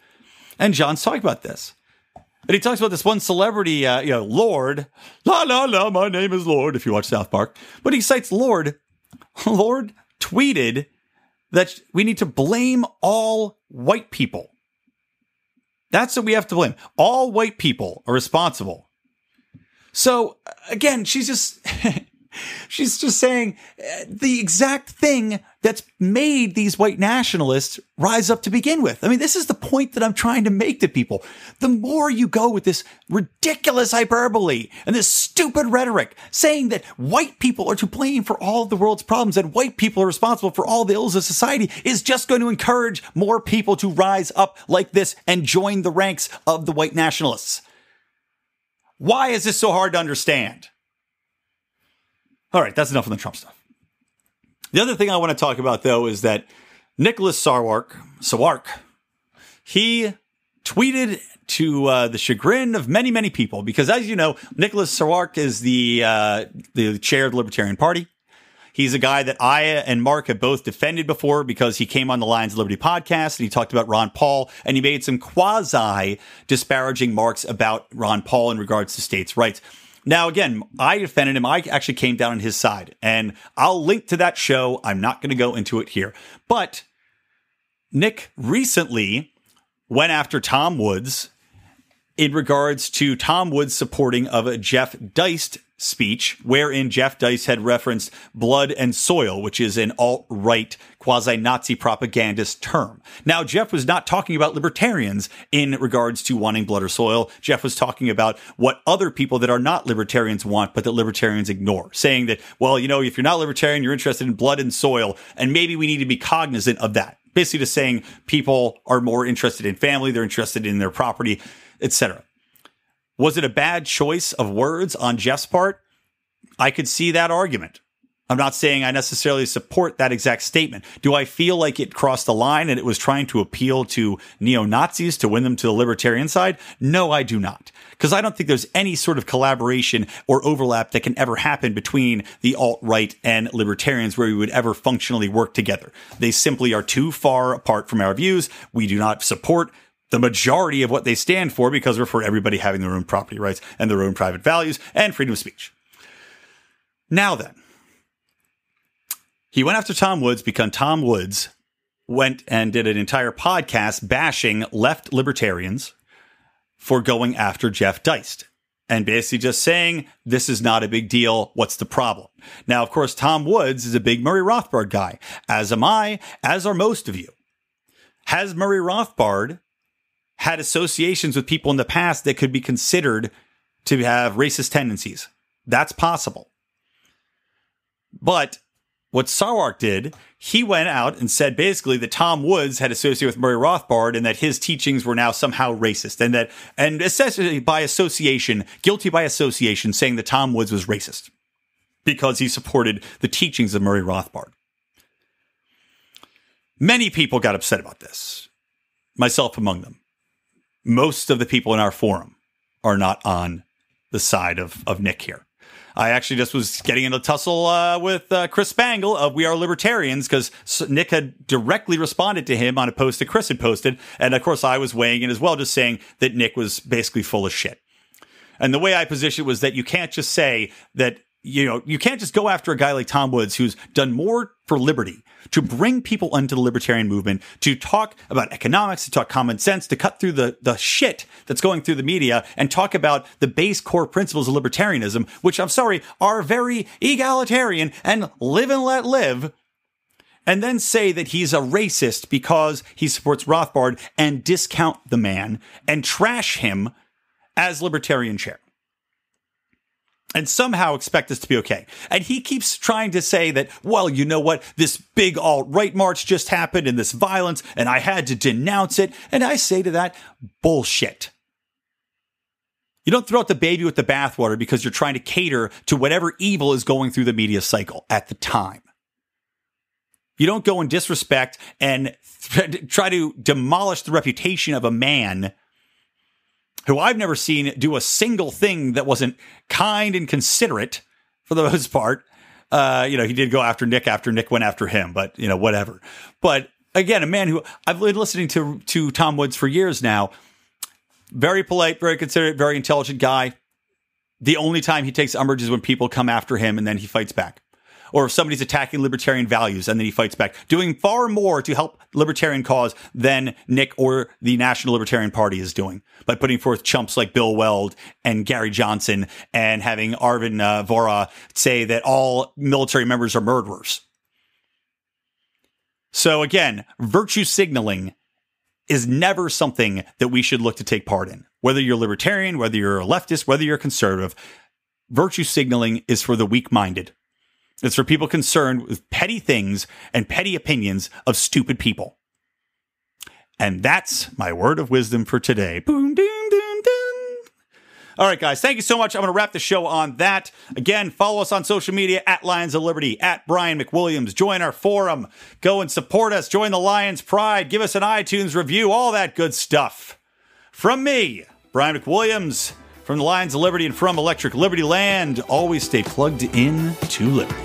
And John's talking about this. And he talks about this one celebrity, Lord. La, my name is Lord, if you watch South Park. But he cites Lord. Lord tweeted that we need to blame all white people. That's what we have to blame. All white people are responsible. So again, she's just saying the exact thing that's made these white nationalists rise up to begin with. I mean, this is the point that I'm trying to make to people. The more you go with this ridiculous hyperbole and this stupid rhetoric saying that white people are to blame for all of the world's problems and white people are responsible for all the ills of society is just going to encourage more people to rise up like this and join the ranks of the white nationalists. Why is this so hard to understand? All right, that's enough of the Trump stuff. The other thing I want to talk about, though, is that Nicholas Sarwark, he tweeted to the chagrin of many, many people, because as you know, Nicholas Sarwark is the chair of the Libertarian Party. He's a guy that I and Mark have both defended before because he came on the Lions of Liberty podcast and he talked about Ron Paul and he made some quasi disparaging marks about Ron Paul in regards to states' rights. Now, again, I defended him. I actually came down on his side, and I'll link to that show. I'm not going to go into it here. But Nick recently went after Tom Woods in regards to Tom Woods' supporting of a Jeff Deist speech, wherein Jeff Deist had referenced blood and soil, which is an alt-right quasi-Nazi propagandist term. Now, Jeff was not talking about libertarians in regards to wanting blood or soil. Jeff was talking about what other people that are not libertarians want, but that libertarians ignore, saying that, well, you know, if you're not libertarian, you're interested in blood and soil, and maybe we need to be cognizant of that. Basically just saying people are more interested in family, they're interested in their property, etc. Was it a bad choice of words on Jeff's part? I could see that argument. I'm not saying I necessarily support that exact statement. Do I feel like it crossed the line and it was trying to appeal to neo-Nazis to win them to the libertarian side? No, I do not. Because I don't think there's any sort of collaboration or overlap that can ever happen between the alt-right and libertarians where we would ever functionally work together. They simply are too far apart from our views. We do not support the majority of what they stand for because we're for everybody having their own property rights and their own private values and freedom of speech. Now then, he went after Tom Woods because Tom Woods went and did an entire podcast bashing left libertarians for going after Jeff Deist and basically just saying, this is not a big deal. What's the problem? Now, of course, Tom Woods is a big Murray Rothbard guy, as am I, as are most of you. Has Murray Rothbard had associations with people in the past that could be considered to have racist tendencies? That's possible. But what Sarwark did, he went out and said basically that Tom Woods had associated with Murray Rothbard and that his teachings were now somehow racist, and essentially by association, guilty by association, saying that Tom Woods was racist because he supported the teachings of Murray Rothbard. Many people got upset about this, myself among them. Most of the people in our forum are not on the side of Nick here. I actually just was getting in a tussle with Chris Spangle of We Are Libertarians because Nick had directly responded to him on a post that Chris had posted. And of course, I was weighing in as well, just saying that Nick was basically full of shit. And the way I positioned it was that you can't just say that, you know, you can't just go after a guy like Tom Woods who's done more for liberty, to bring people into the libertarian movement, to talk about economics, to talk common sense, to cut through the shit that's going through the media and talk about the base core principles of libertarianism, which I'm sorry, are very egalitarian and live and let live, and then say that he's a racist because he supports Rothbard and discount the man and trash him as libertarian chair. And somehow expect this to be okay. And he keeps trying to say that, well, you know what? This big alt-right march just happened and this violence, and I had to denounce it. And I say to that, bullshit. You don't throw out the baby with the bathwater because you're trying to cater to whatever evil is going through the media cycle at the time. You don't go and disrespect and try to demolish the reputation of a man who I've never seen do a single thing that wasn't kind and considerate for the most part. He did go after Nick went after him, but, whatever. But again, a man who I've been listening to Tom Woods for years now. Very polite, very considerate, very intelligent guy. The only time he takes umbrage is when people come after him and then he fights back. or if somebody's attacking libertarian values and then he fights back, doing far more to help libertarian cause than Nick or the National Libertarian Party is doing by putting forth chumps like Bill Weld and Gary Johnson and having Arvin Vohra say that all military members are murderers. So again, virtue signaling is never something that we should look to take part in. Whether you're libertarian, whether you're a leftist, whether you're a conservative, virtue signaling is for the weak-minded. It's for people concerned with petty things and petty opinions of stupid people. And that's my word of wisdom for today. Boom, doom, doom, doom. All right, guys, thank you so much. I'm going to wrap the show on that. Again, follow us on social media at Lions of Liberty, at Brian McWilliams. Join our forum. Go and support us. Join the Lions Pride. Give us an iTunes review. All that good stuff. From me, Brian McWilliams, from the Lions of Liberty and from Electric Liberty Land, always stay plugged in to Liberty.